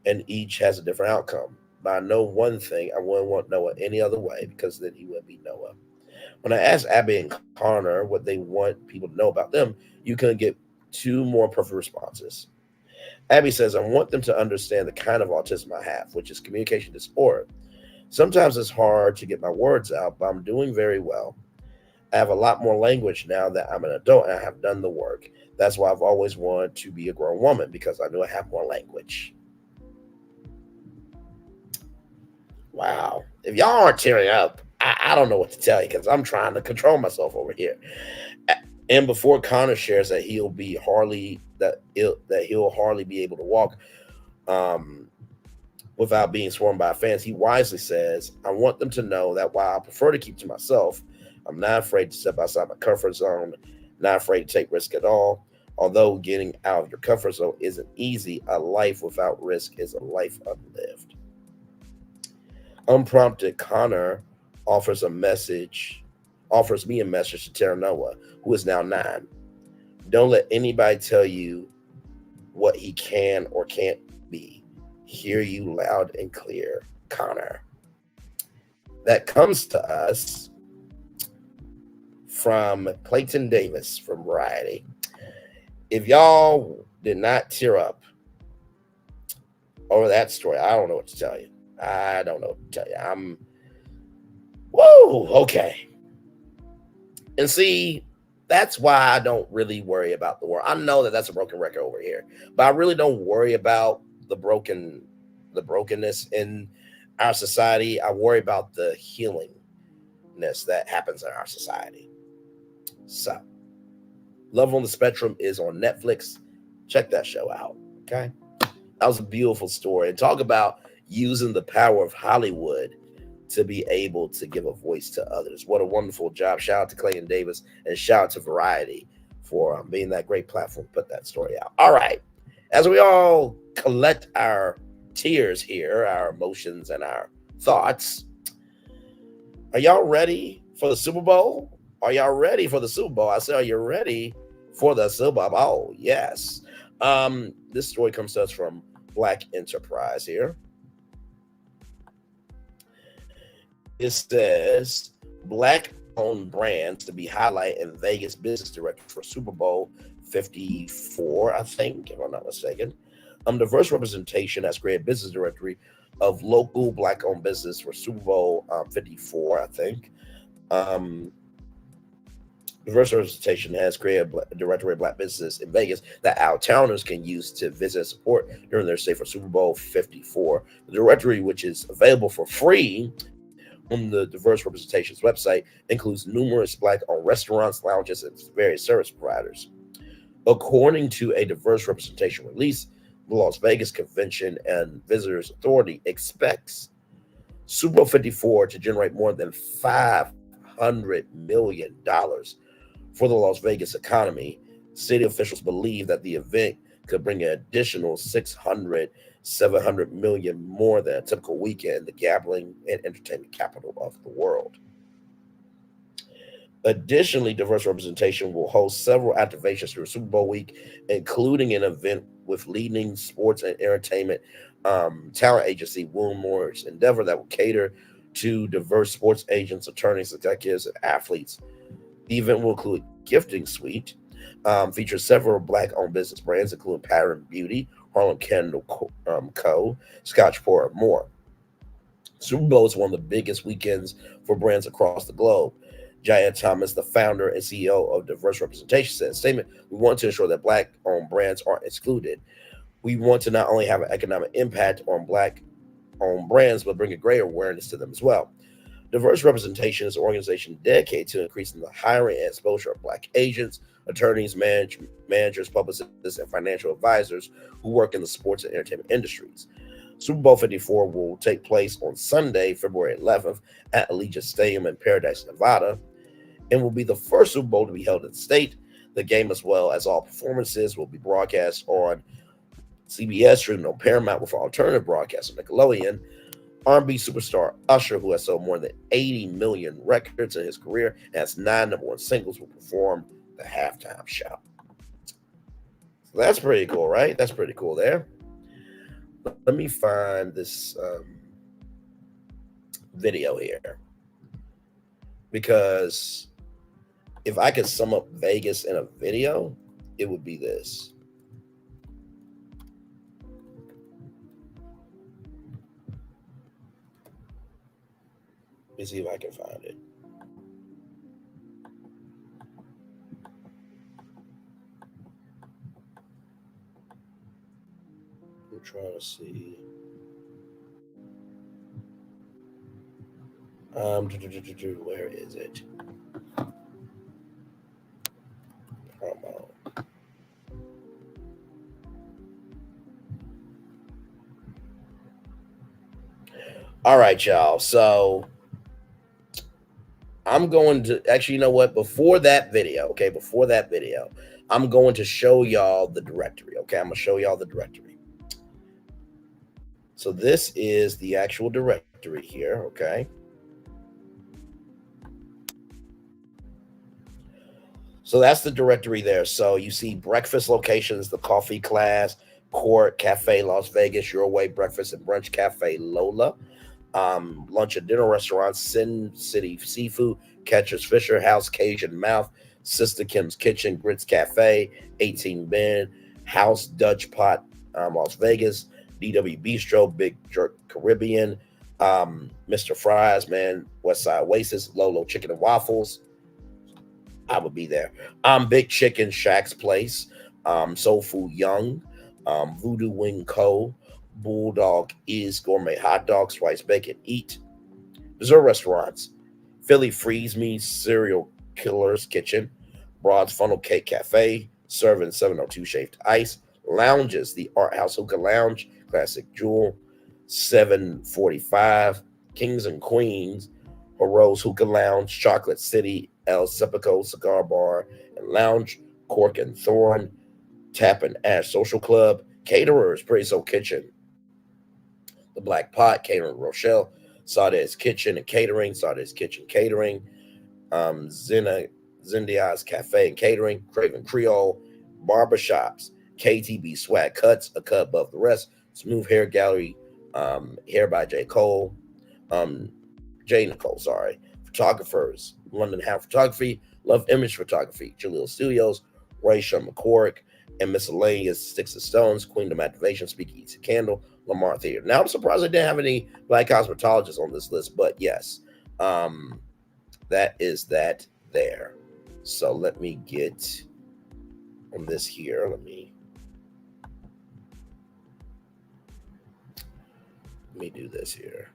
and each has a different outcome. But I know one thing, I wouldn't want Noah any other way, because then he wouldn't be Noah. When I asked Abby and Connor what they want people to know about them, you couldn't get two more perfect responses. Abby says, I want them to understand the kind of autism I have, which is communication disorder. Sometimes it's hard to get my words out, but I'm doing very well. I have a lot more language now that I'm an adult and I have done the work. That's why I've always wanted to be a grown woman, because I knew I have more language. Wow. If y'all aren't tearing up, I don't know what to tell you, because I'm trying to control myself over here. And before Connor shares that he'll hardly be able to walk without being swarmed by fans, he wisely says, I want them to know that while I prefer to keep to myself, I'm not afraid to step outside my comfort zone, not afraid to take risk at all. Although getting out of your comfort zone isn't easy, a life without risk is a life unlived. Unprompted, Connor offers me a message to Tara Noah, who is now 9. Don't let anybody tell you what he can or can't be. Hear you loud and clear, Connor. That comes to us from Clayton Davis from Variety. If y'all did not tear up over that story, I don't know what to tell you. Whoa, okay. And see, that's why I don't really worry about the war. I know that that's a broken record over here, but I really don't worry about the brokenness in our society. I worry about the healingness that happens in our society. So, Love on the Spectrum is on Netflix. Check that show out, okay? That was a beautiful story. And talk about using the power of Hollywood to be able to give a voice to others. What a wonderful job. Shout out to Clayton Davis and shout out to Variety for being that great platform to put that story out. All right. As we all collect our tears here, our emotions and our thoughts, are y'all ready for the Super Bowl? Are y'all ready for the Super Bowl? I said, are you ready for the Super Bowl? Yes. This story comes to us from Black Enterprise here. it says Black-owned brands to be highlighted in Vegas business director for Super Bowl 54, I think, if I'm not mistaken. Diverse representation has created business directory of local Black-owned business for Super Bowl 54, I think. Diverse representation has created a directory of Black businesses in Vegas that out-towners can use to visit and support during their stay for Super Bowl 54. The directory, which is available for free on the Diverse Representation's website, includes numerous Black-owned restaurants, lounges, and various service providers. According to a Diverse Representation release, the Las Vegas Convention and Visitors Authority expects Super Bowl 54 to generate more than $500 million for the Las Vegas economy. City officials believe that the event could bring an additional 700 million more than a typical weekend, the gambling and entertainment capital of the world. Additionally, Diverse Representation will host several activations through Super Bowl week, including an event with leading sports and entertainment talent agency Wilmore's Endeavor that will cater to diverse sports agents, attorneys, executives, and athletes. The event will include gifting suite, feature several Black-owned business brands, including Pattern Beauty, Harlem Candle Co., Scotchport, and more. Super Bowl is one of the biggest weekends for brands across the globe. Jaya Thomas, the founder and CEO of Diverse Representation, said in a statement, "We want to ensure that Black-owned brands aren't excluded. We want to not only have an economic impact on Black-owned brands, but bring a greater awareness to them as well." Diverse Representation is an organization dedicated to increasing the hiring and exposure of Black agents, attorneys, managers, publicists, and financial advisors who work in the sports and entertainment industries. Super Bowl 54 will take place on Sunday, February 11th at Allegiant Stadium in Paradise, Nevada, and will be the first Super Bowl to be held in the state. The game, as well as all performances, will be broadcast on CBS, streamed on Paramount with alternative broadcasts on Nickelodeon. R&B superstar Usher, who has sold more than 80 million records in his career and has 9 number 1 singles, will perform the halftime show. So that's pretty cool, right? That's pretty cool there. Let me find this video here, because if I could sum up Vegas in a video, it would be this. Let me see if I can find it. I'm trying to see. Where is it? Promo. All right, y'all. So I'm going to actually, you know what? Before that video, I'm going to show y'all the directory. Okay, I'm gonna show y'all the directory. So this is the actual directory here. Okay. So that's the directory there. So you see breakfast locations, the Coffee Class, Court, Cafe Las Vegas, Your Way Breakfast and Brunch Cafe Lola, lunch and dinner restaurants, Sin City Seafood, Catcher's Fisher, House Cajun Mouth, Sister Kim's Kitchen, Grits Cafe, 18 Ben, House Dutch Pot, Las Vegas, DW Bistro, Big Jerk Caribbean, Mr. Fries, man, Westside Oasis, Lolo Chicken and Waffles. I would be there. Big Chicken Shack's Place, Soul Food Young, Voodoo Wing Co., Bulldog is Gourmet Hot Dogs, Twice Bacon Eat, dessert restaurants, Philly Freeze Me, Serial Killer's Kitchen, Broad's Funnel Cake Cafe, Serving 702 Shaved Ice, lounges, the Art House Hookah Lounge, Classic Jewel, 745, Kings and Queens, Rose Hookah Lounge, Chocolate City, El Sepico Cigar Bar and Lounge, Cork and Thorn, Tap and Ash Social Club, Caterers, Preso Kitchen, The Black Pot, Catering Rochelle, Saude's Kitchen and Catering, Saude's Kitchen Catering, Zendia's Cafe and Catering, Craven Creole, Barbershops, KTB Swag Cuts, A Cut Above the Rest, Smooth Hair Gallery, Hair by J. Cole, J. Nicole, sorry. Photographers, London House Photography, Love Image Photography, Jaleel Studios, Ray Sherman McCorrick, and Miscellaneous, Sticks and Stones, Queendom Activation, Speakeasy Candle, Lamar Theater. Now, I'm surprised I didn't have any Black cosmetologists on this list, but yes, that is that there. So let me get on this here. Let me do this here.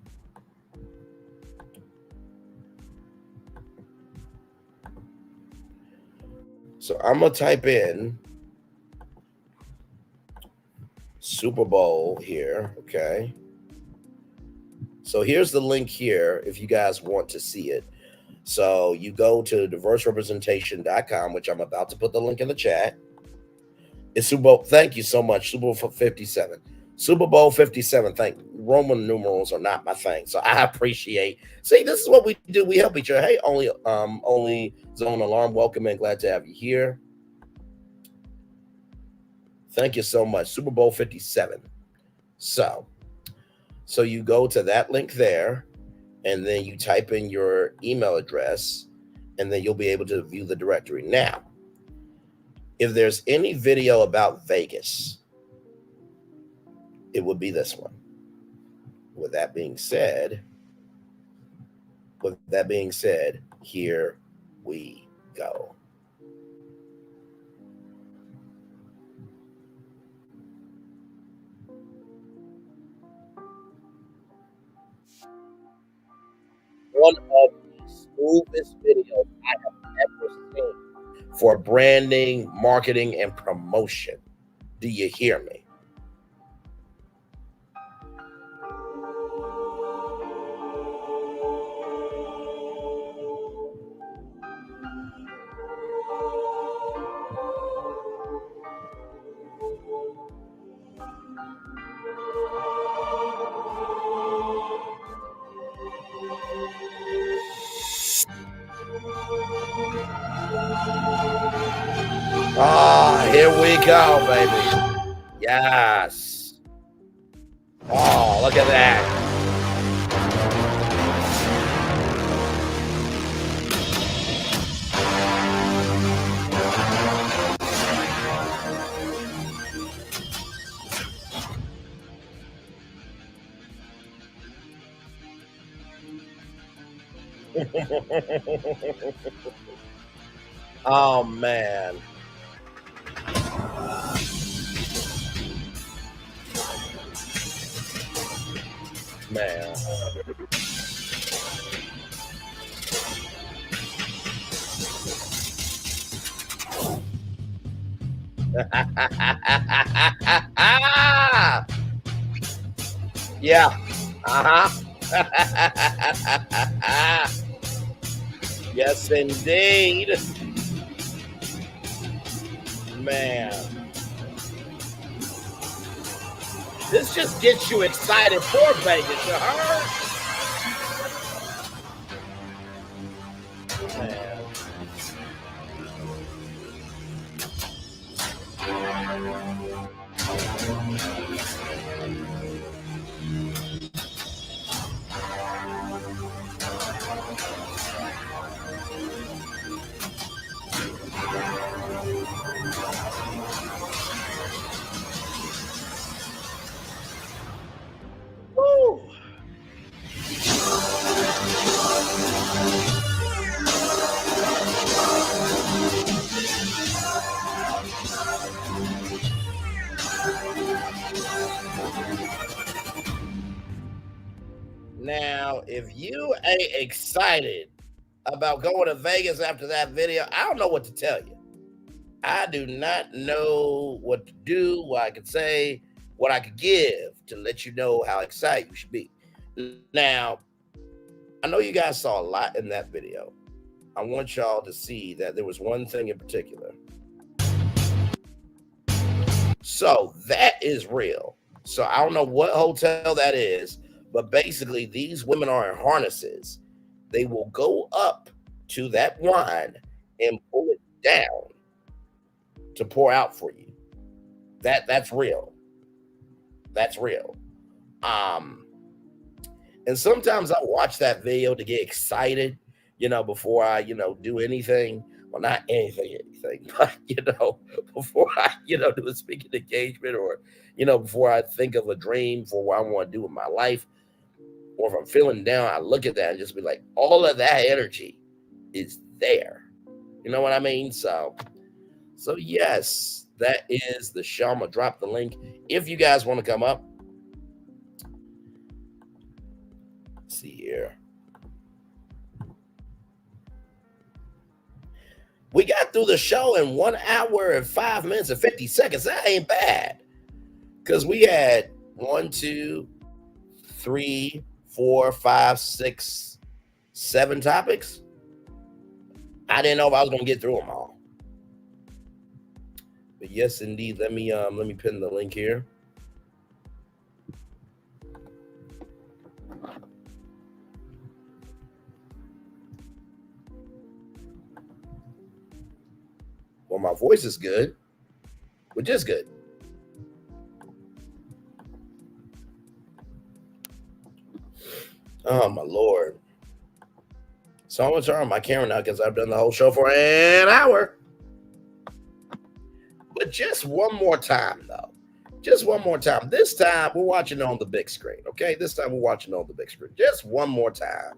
So I'm gonna type in Super Bowl here, okay? So here's the link here if you guys want to see it. So you go to diverserepresentation.com, which I'm about to put the link in the chat. It's Super Bowl. Thank you so much. Super Bowl 57. Super Bowl 57. Roman numerals are not my thing, so I appreciate. See, this is what we do. We help each other. Hey, only Zone Alarm. Welcome and glad to have you here. Thank you so much. Super Bowl 57. So you go to that link there, and then you type in your email address, and then you'll be able to view the directory. Now, if there's any video about Vegas, it would be this one. With that being said, here we go. One of the smoothest videos I have ever seen for branding, marketing, and promotion. Do you hear me? Here we go, baby. Yes. Oh, look at that. Oh, man. Man. Yeah. Yes, indeed. Man. This just gets you excited for Vegas, you heard? Man. Woo. Now, if you ain't excited about going to Vegas after that video, I don't know what to tell you. I do not know what to do, what I could say, what I could give to let you know how excited you should be. Now, I know you guys saw a lot in that video. I want y'all to see that there was one thing in particular. So that is real. So I don't know what hotel that is, but basically these women are in harnesses. They will go up to that wine and pull it down to pour out for you. That's real. That's real. And sometimes I watch that video to get excited, before I, do anything. Well, not anything, but, before I, do a speaking engagement or, before I think of a dream for what I want to do with my life. Or if I'm feeling down, I look at that and just be like, all of that energy is there. You know what I mean? So yes, that is the show. I'm going to drop the link. If you guys want to come up, let's see here. We got through the show in 1 hour and 5 minutes and 50 seconds. That ain't bad. Because we had 1, 2, 3, 4, 5, 6, 7 topics. I didn't know if I was going to get through them all. But yes, indeed. Let me pin the link here. Well, my voice is good, which is good. Oh, my Lord. So I'm going to turn on my camera now because I've done the whole show for an hour. But just one more time, though. Just one more time. This time, we're watching on the big screen, okay? This time, we're watching on the big screen. Just one more time.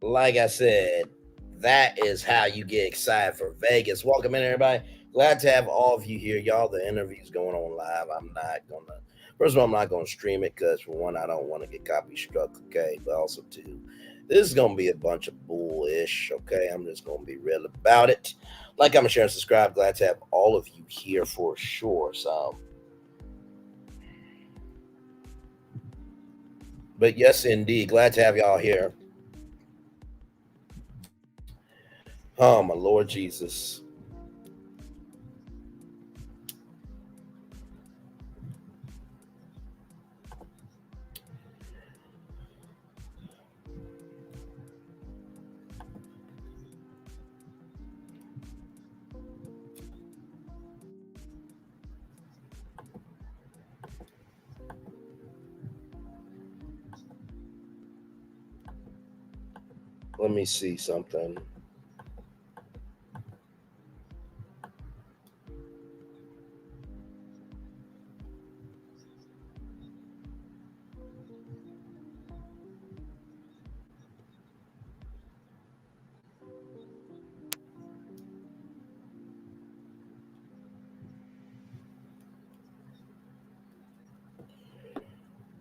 Like I said, that is how you get excited for Vegas. Welcome in, everybody. Glad to have all of you here. Y'all, the interview's going on live. First of all, I'm not going to stream it because, for one, I don't want to get copy struck, okay? But also, two, this is going to be a bunch of bullish, okay? I'm just going to be real about it. Like, comment, share, and subscribe. Glad to have all of you here for sure. So, but yes, indeed, glad to have y'all here. Oh, my Lord Jesus. Let me see something.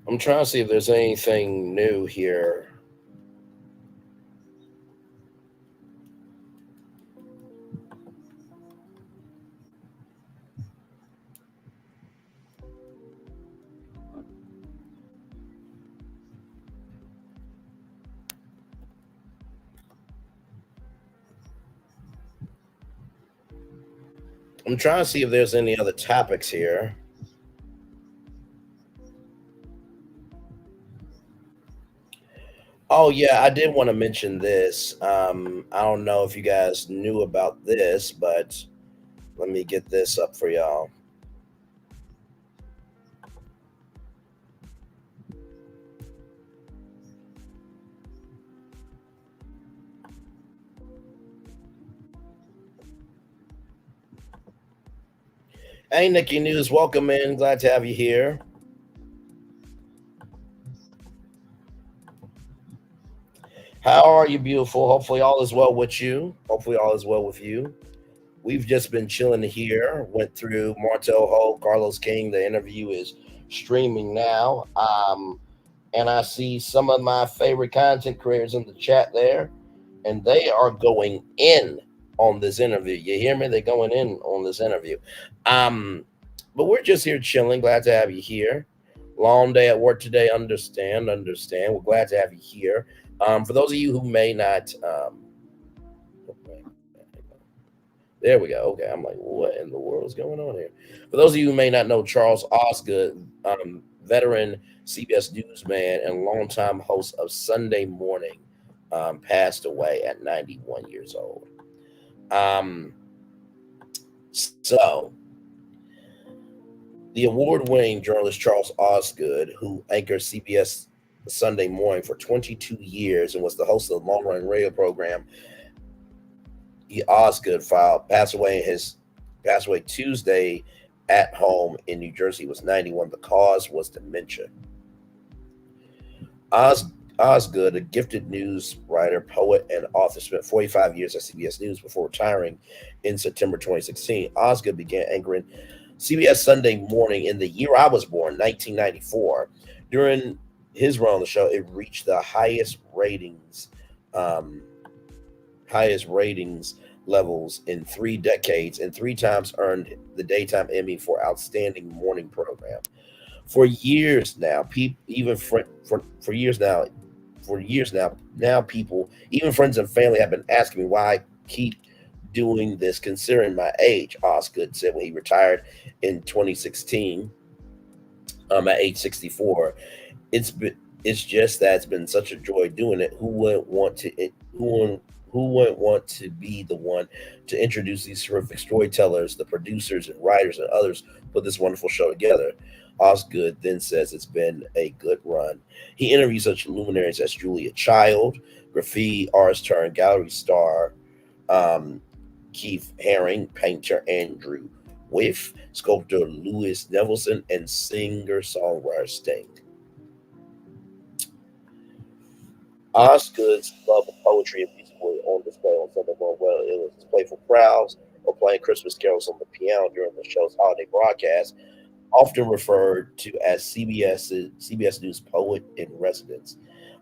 I'm trying to see if there's anything new here. I'm trying to see if there's any other topics here. Oh yeah, I did want to mention this. I don't know if you guys knew about this, but let me get this up for y'all. Hey, Nikki News, welcome in. Glad to have you here. How are you, beautiful? Hopefully, all is well with you. Hopefully, all is well with you. We've just been chilling here. Went through Martell Holt, Carlos King. The interview is streaming now. And I see some of my favorite content creators in the chat there, and they are going in on this interview. You hear me? They're going in on this interview. Um, but we're just here chilling. Glad to have you here. Long day at work today. Understand. We're glad to have you here. For those of you who may not, there we go. Okay, I'm like, what in the world is going on here? For those of you who may not know, Charles Osgood, veteran CBS newsman and longtime host of Sunday Morning, passed away at 91 years old. So the award-winning journalist Charles Osgood, who anchored CBS Sunday Morning for 22 years and was the host of the long-running radio program, Osgood passed away Tuesday at home in New Jersey. He was 91. The cause was dementia. Osgood, a gifted news writer, poet, and author, spent 45 years at CBS News before retiring in September 2016. Osgood began anchoring CBS Sunday Morning in the year I was born, 1994. During his run on the show, it reached the highest ratings levels in 3 decades, and 3 times earned the Daytime Emmy for Outstanding Morning Program. For years now, people, people, even friends and family, have been asking me why I keep doing this, considering my age. Osgood said when he retired in 2016, at age 64. It's just that it's been such a joy doing it. Who wouldn't want to be the one to introduce these terrific storytellers, the producers and writers and others put this wonderful show together? Osgood then says it's been a good run. He interviews such luminaries as Julia Child, graffiti artist turned gallery star Keith Haring, painter Andrew Whiff, sculptor Louis Nevelson, and singer-songwriter Sting. Osgood's love of poetry and music were on display on Sunday morning, whether it was his playful crowds or playing Christmas carols on the piano during the show's holiday broadcast, often referred to as CBS News poet in residence.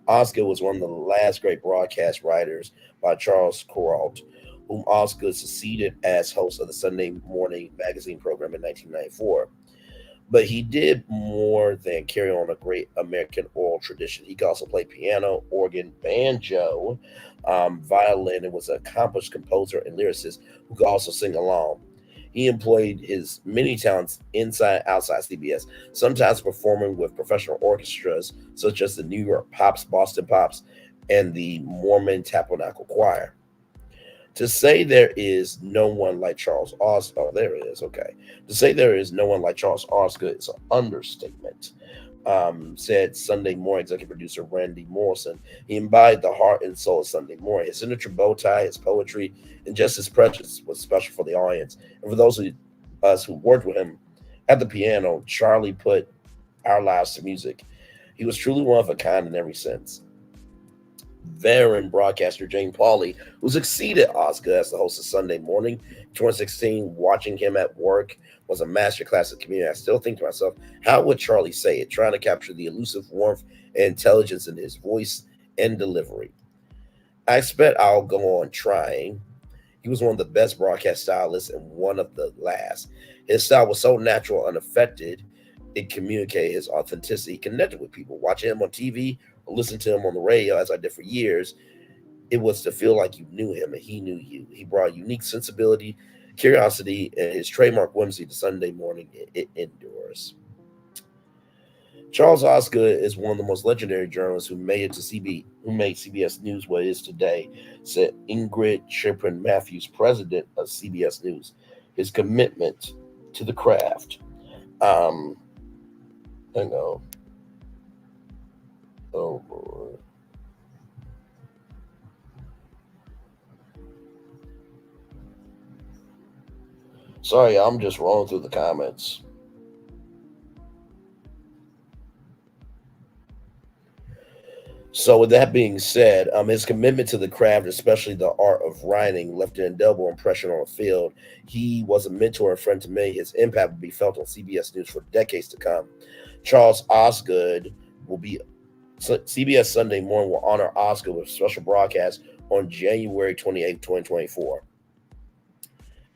Osgood was one of the last great broadcast writers by Charles Kuralt, whom Osgood succeeded as host of the Sunday Morning magazine program in 1994. But he did more than carry on a great American oral tradition. He could also play piano, organ, banjo, violin, and was an accomplished composer and lyricist who could also sing along. He employed his many talents inside and outside CBS, sometimes performing with professional orchestras such as the New York Pops, Boston Pops, and the Mormon Tabernacle Choir. To say there is no one like Charles Osgood, there it is, okay. To say there is no one like Charles Osgood is an understatement. said Sunday Morning executive producer Randy Morrison. He embodied the heart and soul of Sunday Morning. His signature bow tie, his poetry, and just his presence was special for the audience. And for those of us who worked with him at the piano, Charlie put our lives to music. He was truly one of a kind in every sense. Veteran broadcaster Jane Pauley, who succeeded Oscar as the host of Sunday Morning 2016, watching him at work was a masterclass of community. I still think to myself, how would Charlie say it? Trying to capture the elusive warmth and intelligence in his voice and delivery. I expect I'll go on trying. He was one of the best broadcast stylists and one of the last. His style was so natural, unaffected. It communicated his authenticity. He connected with people. Watching him on TV or listening to him on the radio, as I did for years, it was to feel like you knew him and he knew you. He brought unique sensibility, curiosity, and his trademark whimsy to Sunday Morning. It endures. Charles Osgood is one of the most legendary journalists who made it to who made CBS News what it is today, said Ingrid Chopin Matthews, president of CBS News. His commitment to the craft. Hang on. Oh boy. Sorry, I'm just rolling through the comments. So, with that being said, his commitment to the craft, especially the art of writing, left an indelible impression on the field. He was a mentor and friend to many. His impact will be felt on CBS News for decades to come. Charles Osgood will be CBS Sunday Morning will honor Osgood with a special broadcast on January 28, 2024.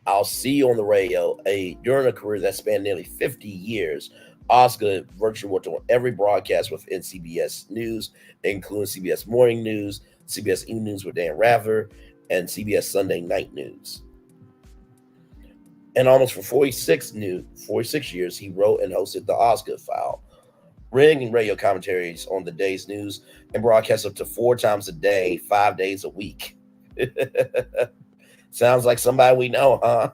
I'll see you on the radio. During a career that spanned nearly 50 years, Osgood virtually worked on every broadcast within CBS News, including CBS Morning News, CBS Evening News with Dan Rather, and CBS Sunday Night News. And almost for 46 years, he wrote and hosted the Osgood File, ring and radio commentaries on the day's news, and broadcasts up to 4 times a day, 5 days a week. Sounds like somebody we know, huh?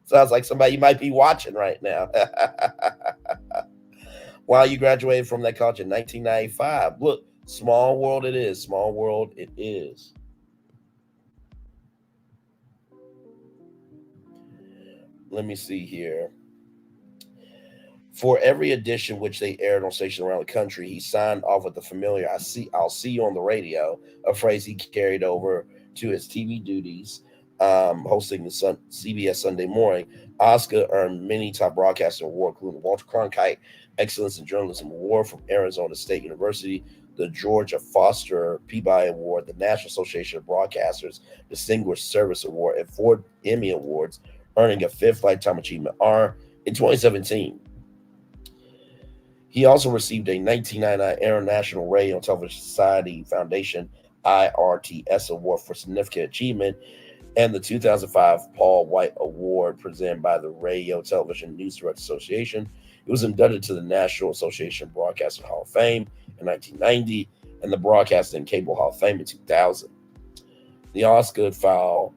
Sounds like somebody you might be watching right now. While you graduated from that college in 1995. Look, small world it is. Small world it is. Let me see here. For every edition which they aired on stations around the country, he signed off with the familiar I'll see you on the radio, a phrase he carried over to his TV duties, hosting the CBS Sunday Morning. Oscar earned many top broadcasting awards, including the Walter Cronkite Excellence in Journalism Award from Arizona State University, the Georgia Foster Peabody Award, the National Association of Broadcasters Distinguished Service Award, and 4 Emmy Awards, earning a 5th Lifetime Achievement Honor in 2017. He also received a 1999 International Radio and Television Society Foundation IRTS Award for Significant Achievement and the 2005 Paul White Award presented by the Radio Television News Directors Association. He was inducted to the National Association of Broadcasting Hall of Fame in 1990 and the Broadcasting and Cable Hall of Fame in 2000. The Osgood File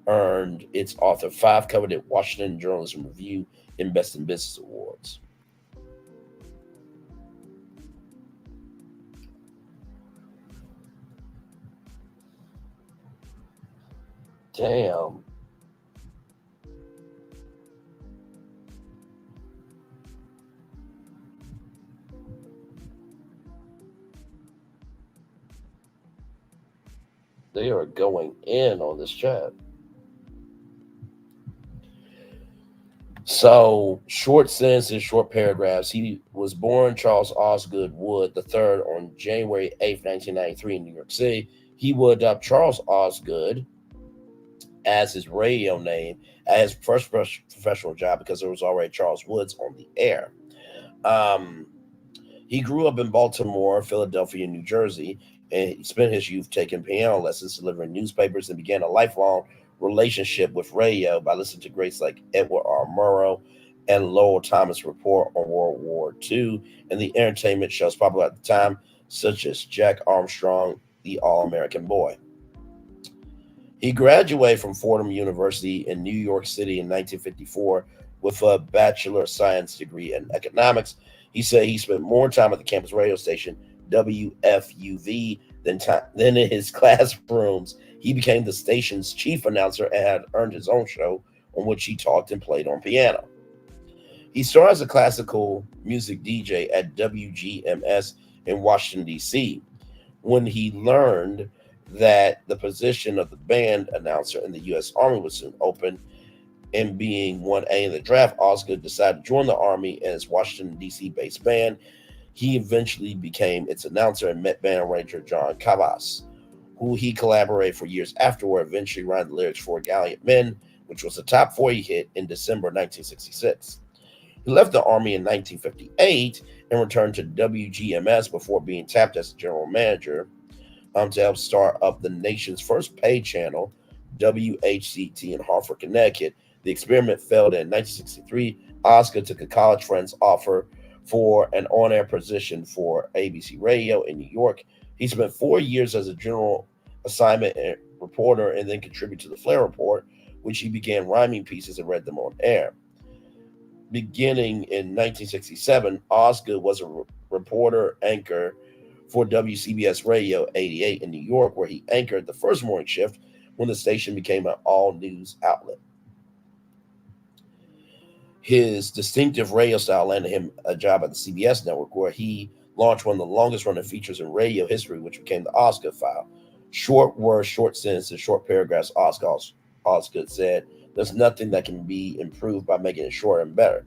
earned its author 5 coveted Washington Journalism Review and Best in Business Awards. Damn. They are going in on this chat. So, short sentences, short paragraphs. He was born Charles Osgood Wood III on January 8th, 1993 in New York City. He would adopt Charles Osgood as his radio name as his first professional job because there was already Charles Woods on the air. He grew up in Baltimore, Philadelphia, and New Jersey, and he spent his youth taking piano lessons, delivering newspapers, and began a lifelong relationship with radio by listening to greats like Edward R. Murrow and Lowell Thomas report on World War II and the entertainment shows popular at the time, such as Jack Armstrong, the All-American Boy. He graduated from Fordham University in New York City in 1954 with a Bachelor of Science degree in economics. He said he spent more time at the campus radio station WFUV than in his classrooms. He became the station's chief announcer and had earned his own show on which he talked and played on piano. He started as a classical music DJ at WGMS in Washington, D.C. when he learned that the position of the band announcer in the U.S. Army was soon open, and being 1A in the draft, Osgood decided to join the Army and his Washington, D.C. based band. He eventually became its announcer and met band arranger John Cavas, who he collaborated for years afterward, eventually writing the lyrics for Gallant Men, which was a top 40 hit in December 1966. He left the Army in 1958 and returned to WGMS before being tapped as general manager to help start up the nation's first paid channel, WHCT in Hartford, Connecticut. The experiment failed in 1963. Oscar took a college friend's offer for an on-air position for ABC Radio in New York. He spent 4 years as a general assignment reporter and then contributed to the Flair Report, which he began rhyming pieces and read them on air. Beginning in 1967, Osgood was a reporter anchor for WCBS Radio 88 in New York, where he anchored the first morning shift when the station became an all-news outlet. His distinctive radio style landed him a job at the CBS network, where he launched one of the longest-running features in radio history, which became the Osgood File. Short words, short sentences, short paragraphs, Osgood said, "There's nothing that can be improved by making it shorter and better."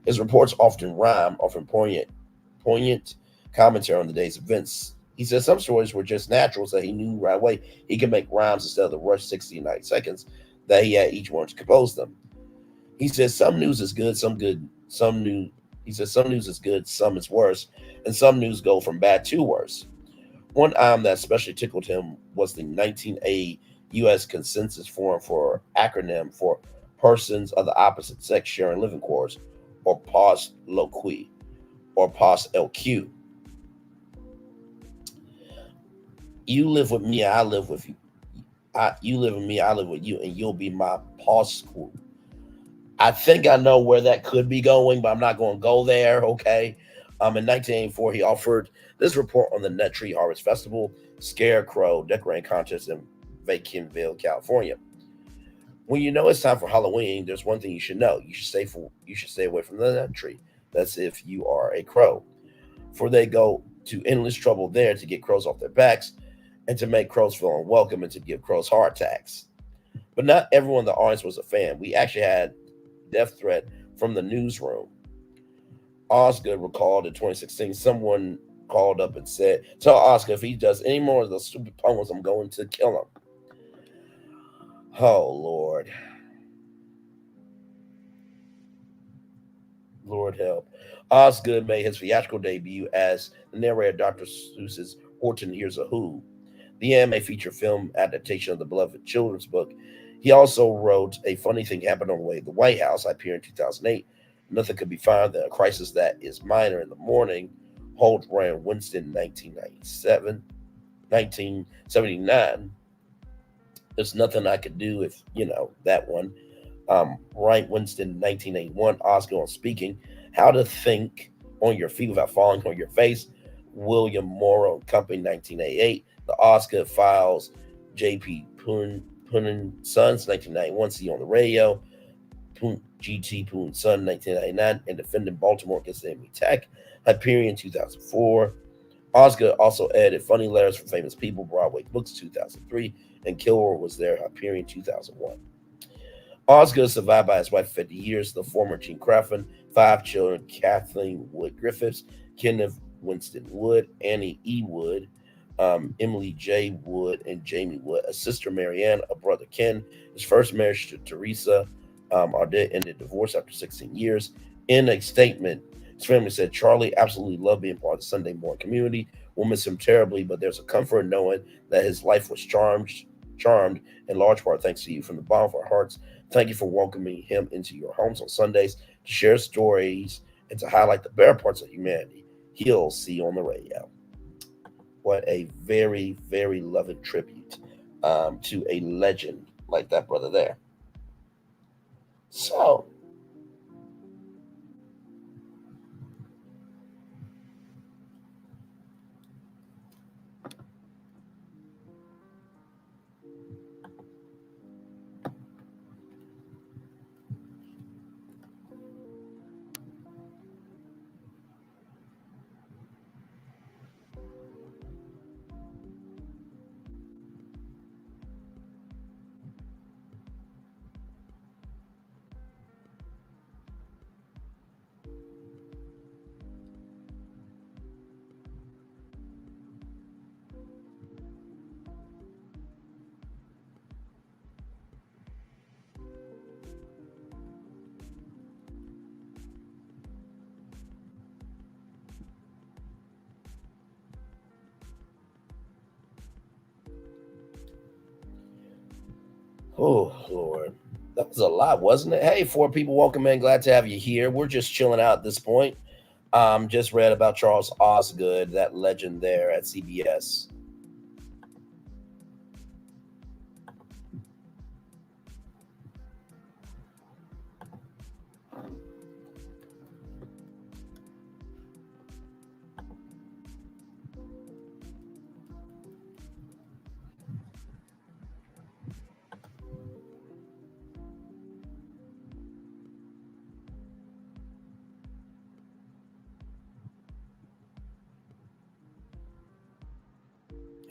His reports often rhyme, often poignant commentary on the day's events. He said some stories were just natural, so he knew right away he could make rhymes instead of the rush 60 and 90 seconds that he had each one to compose them. He said some news is good, some news is good, some is worse, and some news go from bad to worse. One item that especially tickled him was the 1980 U.S. Consensus Forum for acronym for Persons of the Opposite Sex Sharing Living Quarters, or POS-LQ, or POS-LQ. You live with me, I live with you. You live with me, I live with you, and you'll be my POS-LQ. I think I know where that could be going, but I'm not going to go there, okay? In 1984, he offered this report on the Nut Tree Harvest Festival Scarecrow Decorating Contest in Vacaville, California. When you know it's time for Halloween, there's one thing you should know. You should stay away from the nut tree. That's if you are a crow. For they go to endless trouble there to get crows off their backs and to make crows feel unwelcome and to give crows heart attacks. But not everyone in the audience was a fan. We actually had death threat from the newsroom. Osgood recalled in 2016, someone called up and said, "Tell Oscar if he does any more of those stupid poems, I'm going to kill him." Oh, Lord. Lord help. Osgood made his theatrical debut as the narrator of Dr. Seuss's Horton Hears a Who, the anime feature film adaptation of the beloved children's book. He also wrote A Funny Thing Happened on the Way to the White House, appeared in 2008. Nothing could be found than a crisis that is minor in the morning. Holt ran Winston 1979. There's nothing I could do if, that one. Right Winston 1981. Osgood on speaking. How to Think on Your Feet Without Falling on Your Face. William Morrow Company 1988. The Osgood Files. J.P. Poonen Sons 1991. See you on the radio. G.T. Poonen Son 1999. And Defending Baltimore Against the Enemy Tech. Hyperion 2004. Osgood also edited Funny Letters from Famous People, Broadway Books 2003. And Kilroy Was There, Hyperion 2001. Osgood is survived by his wife for 50 years, the former Jean Craffin, 5 children, Kathleen Wood Griffiths, Kenneth Winston Wood, Annie E. Wood, Emily J. Wood, and Jamie Wood, a sister Marianne, a brother Ken. His first marriage to Teresa Ardet ended divorce after 16 years. In a statement, his family said, "Charlie absolutely loved being part of the Sunday morning community. We'll miss him terribly, but there's a comfort in knowing that his life was charmed in large part thanks to you. From the bottom of our hearts, thank you for welcoming him into your homes on Sundays to share stories and to highlight the better parts of humanity. He'll see you on the radio." What a very, very loving tribute to a legend like that brother there. So, Oh, Lord. That was a lot, wasn't it? Hey, 4 people, welcome in. Glad to have you here. We're just chilling out at this point. Just read about Charles Osgood, that legend there at CBS.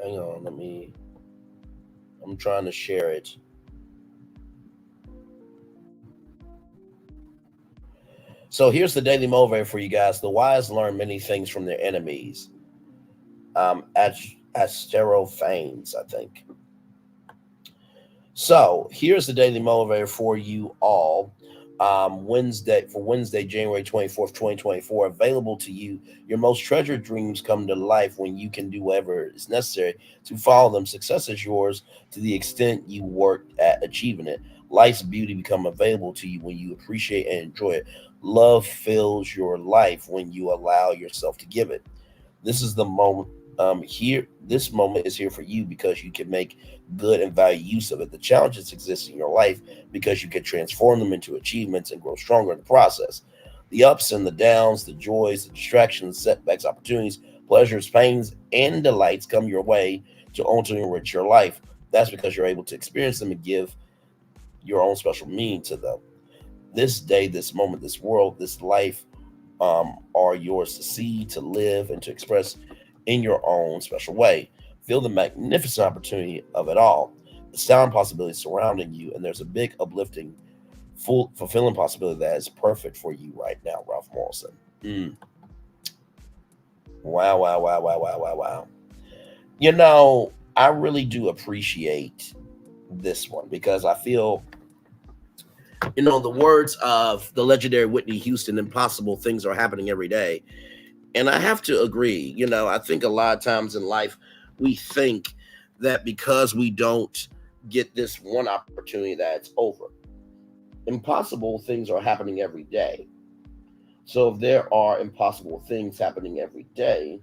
Hang on, I'm trying to share it. So here's the daily motivator for you guys. The wise learn many things from their enemies. Asterophanes, I think. So here's the daily motivator for you all. Wednesday, January 24th, 2024, available to you. Your most treasured dreams come to life when you can do whatever is necessary to follow them. Success is yours to the extent you worked at achieving it. Life's beauty become available to you when you appreciate and enjoy it. Love fills your life when you allow yourself to give it. This is the moment. This moment is here for you because you can make good and value use of it. The challenges exist in your life because you can transform them into achievements and grow stronger in the process. The ups and the downs, the joys, the distractions, setbacks, opportunities, pleasures, pains, and delights come your way to ultimately enrich your life. That's because you're able to experience them and give your own special meaning to them. This day, this moment, this world, this life are yours to see, to live, and to express in your own special way. Feel the magnificent opportunity of it all, the sound possibilities surrounding you, and there's a big, uplifting, fulfilling possibility that is perfect for you right now, Ralph Morrison. Wow, wow, wow, wow, wow, wow, wow. You know, I really do appreciate this one because I feel, the words of the legendary Whitney Houston, impossible things are happening every day. And I have to agree, I think a lot of times in life, we think that because we don't get this one opportunity that it's over. Impossible things are happening every day. So if there are impossible things happening every day,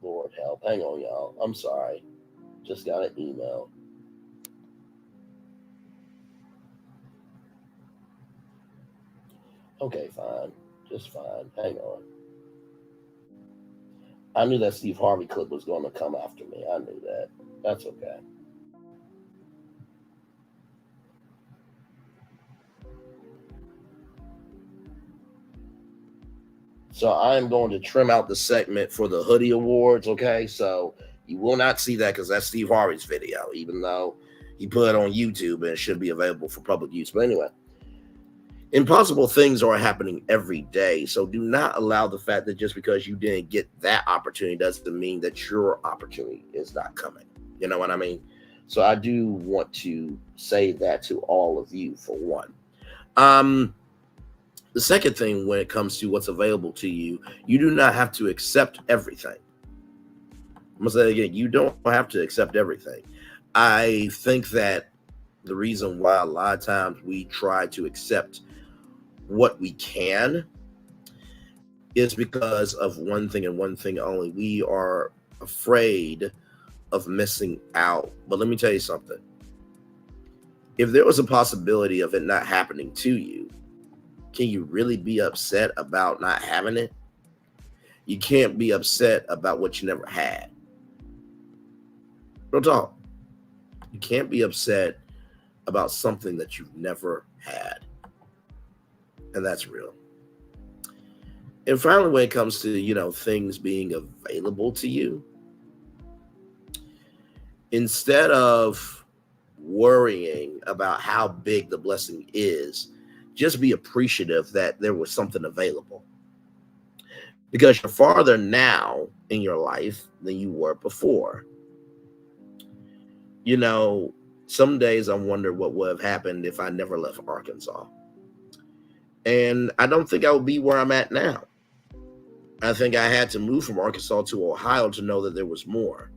Lord help, hang on, y'all. I'm sorry. Just got an email. Okay, fine. Just fine. Hang on. I knew that Steve Harvey clip was going to come after me. I knew that. That's okay. So I am going to trim out the segment for the hoodie awards, okay? So you will not see that because that's Steve Harvey's video, even though he put it on YouTube and it should be available for public use. But anyway, impossible things are happening every day. So do not allow the fact that just because you didn't get that opportunity doesn't mean that your opportunity is not coming. You know what I mean? So I do want to say that to all of you for one. The second thing when it comes to what's available to you, you do not have to accept everything. I'm going to say it again. You don't have to accept everything. I think that the reason why a lot of times we try to accept what we can is because of one thing and one thing only. We are afraid of missing out. But let me tell you something. If there was a possibility of it not happening to you, can you really be upset about not having it? You can't be upset about what you never had. Real talk. You can't be upset about something that you've never had. And that's real. And finally, when it comes to, things being available to you, instead of worrying about how big the blessing is, just be appreciative that there was something available. Because you're farther now in your life than you were before. Some days I wonder what would have happened if I never left Arkansas. And I don't think I would be where I'm at now. I think I had to move from Arkansas to Ohio to know that there was more.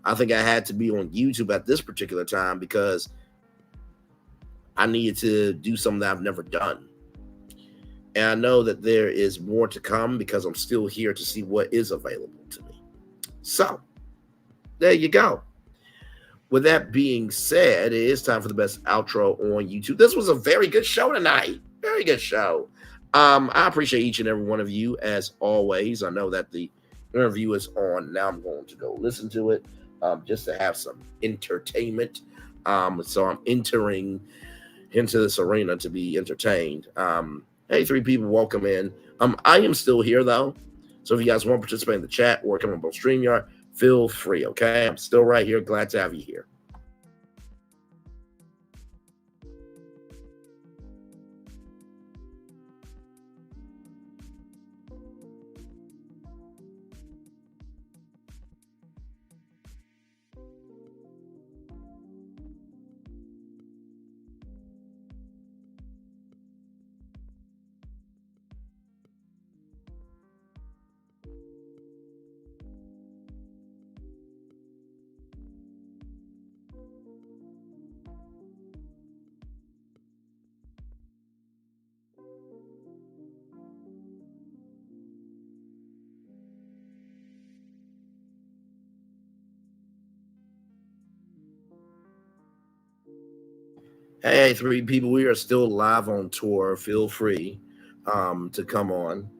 I think I had to be on YouTube at this particular time because I needed to do something that I've never done. And I know that there is more to come because I'm still here to see what is available to me. So, there you go. With that being said, it is time for the best outro on YouTube. This was a very good show tonight. Very good show. I appreciate each and every one of you as always. I know that the interview is on. Now I'm going to go listen to it just to have some entertainment. So I'm entering into this arena to be entertained. Hey, 3 people, welcome in. I am still here though. So if you guys want to participate in the chat or come up on StreamYard, feel free, okay? I'm still right here. Glad to have you here. Hey, 3 people, we are still live on tour. Feel free to come on.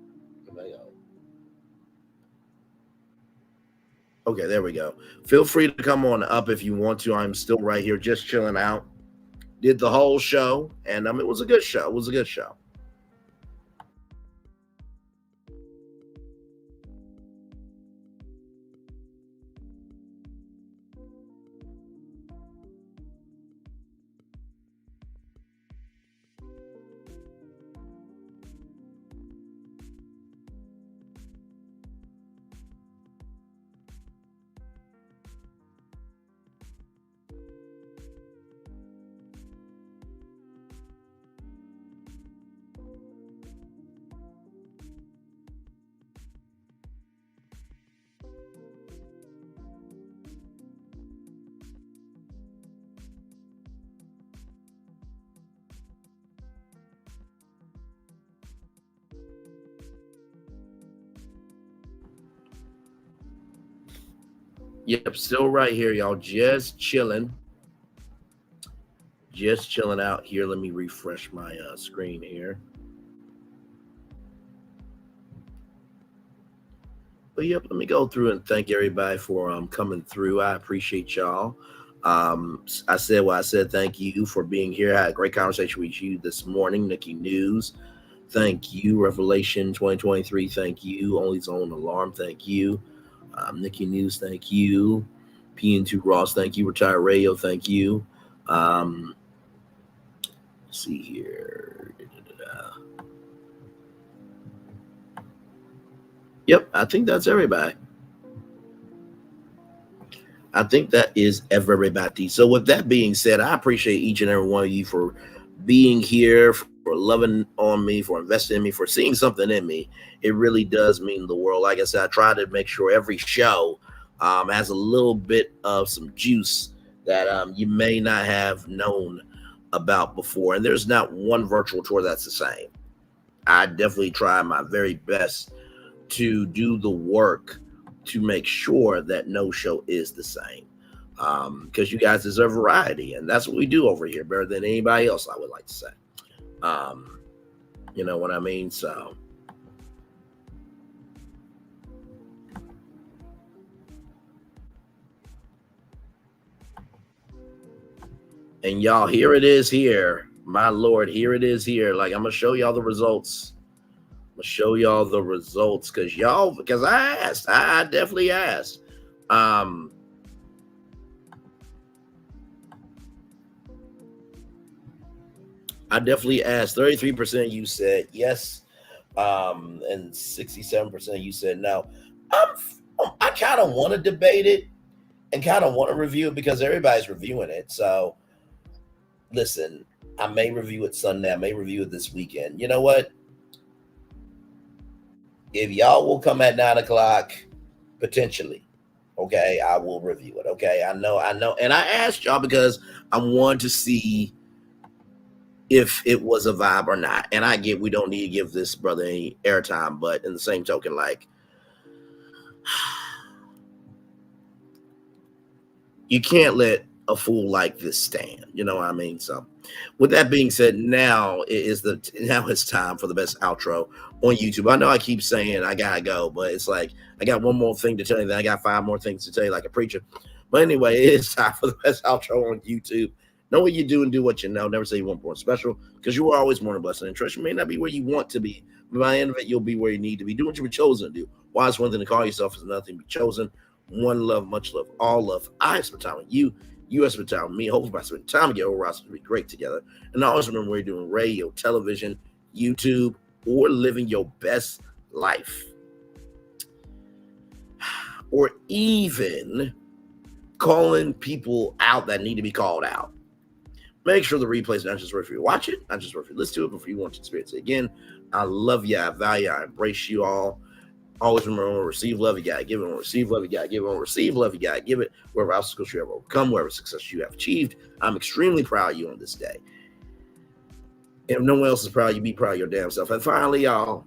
Okay, there we go. Feel free to come on up if you want to. I'm still right here just chilling out. Did the whole show, and it was a good show. It was a good show. Yep, still right here, y'all. Just chilling. Just chilling out here. Let me refresh my screen here. But yep, let me go through and thank everybody for coming through. I appreciate y'all. I said what I said. Thank you for being here. I had a great conversation with you this morning. Nikki News, thank you. Revelation 2023, thank you. Only Zone Alarm, thank you. Nikki News, thank you. PN2 Ross, thank you. Retired Radio, thank you. Let's see here. Yep, I think that's everybody. I think that is everybody. So with that being said, I appreciate each and every one of you for being here, for loving on me, for investing in me, for seeing something in me. It really does mean the world. Like I said, I try to make sure every show has a little bit of some juice that you may not have known about before. And there's not one virtual tour that's the same. I definitely try my very best to do the work to make sure that no show is the same, because you guys deserve variety, and that's what we do over here, better than anybody else, I would like to say. You know what I mean? So and y'all, here it is here, my Lord, here it is here. Like, I'm gonna show y'all the results. I'm gonna show y'all the results because I asked. I definitely asked. I definitely asked. 33% you said yes, and 67% you said no. I kind of want to debate it and kind of want to review it because everybody's reviewing it. So listen, I may review it Sunday. I may review it this weekend. You know what? If y'all will come at 9 o'clock, potentially, Okay, I will review it. Okay, I know. And I asked y'all because I wanted to see if it was a vibe or not. And I get we don't need to give this brother any airtime, but in the same token, like, you can't let a fool like this stand. You know what I mean? So, with that being said, now it's time for the best outro on YouTube. I know I keep saying I gotta go, but it's like I got one more thing to tell you. Then I got 5 more things to tell you, like a preacher. But anyway, it is time for the best outro on YouTube. Know what you do and do what you know. Never say you weren't born special, because you are always born a blessing. And trust, you may not be where you want to be, but by the end of it, you'll be where you need to be. Do what you were chosen to do. Why is one thing to call yourself is nothing to be chosen. One love, much love, all love. I spend time with you. You spend time with me. Hopefully, by spending time together, we're also going to be great together. And always remember, we're doing radio, television, YouTube, or living your best life, or even calling people out that need to be called out. Make sure the replay is not just worth for you to watch it, not just worth for you to listen to it, but for you want to experience it again. I love you. I value you. I embrace you all. Always remember, receive love, you gotta give it. Receive love, you gotta give it. Receive love, you gotta give it. Wherever obstacles you have overcome, wherever success you have achieved, I'm extremely proud of you on this day. If no one else is proud, you be proud of your damn self. And finally, y'all,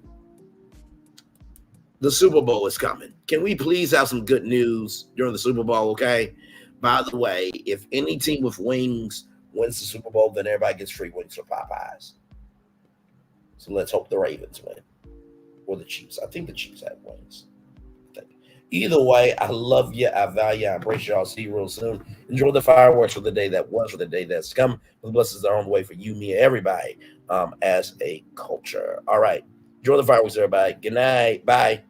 the Super Bowl is coming. Can we please have some good news during the Super Bowl, okay? By the way, if any team with wings wins the Super Bowl, then everybody gets free wings for Popeyes. So let's hope the Ravens win. Or the Chiefs. I think the Chiefs have wings. Either way, I love you. I value you. I embrace you. I'll see you real soon. Enjoy the fireworks for the day that was, for the day that's come. The blessings are on the way for you, me, and everybody as a culture. All right. Enjoy the fireworks, everybody. Good night. Bye.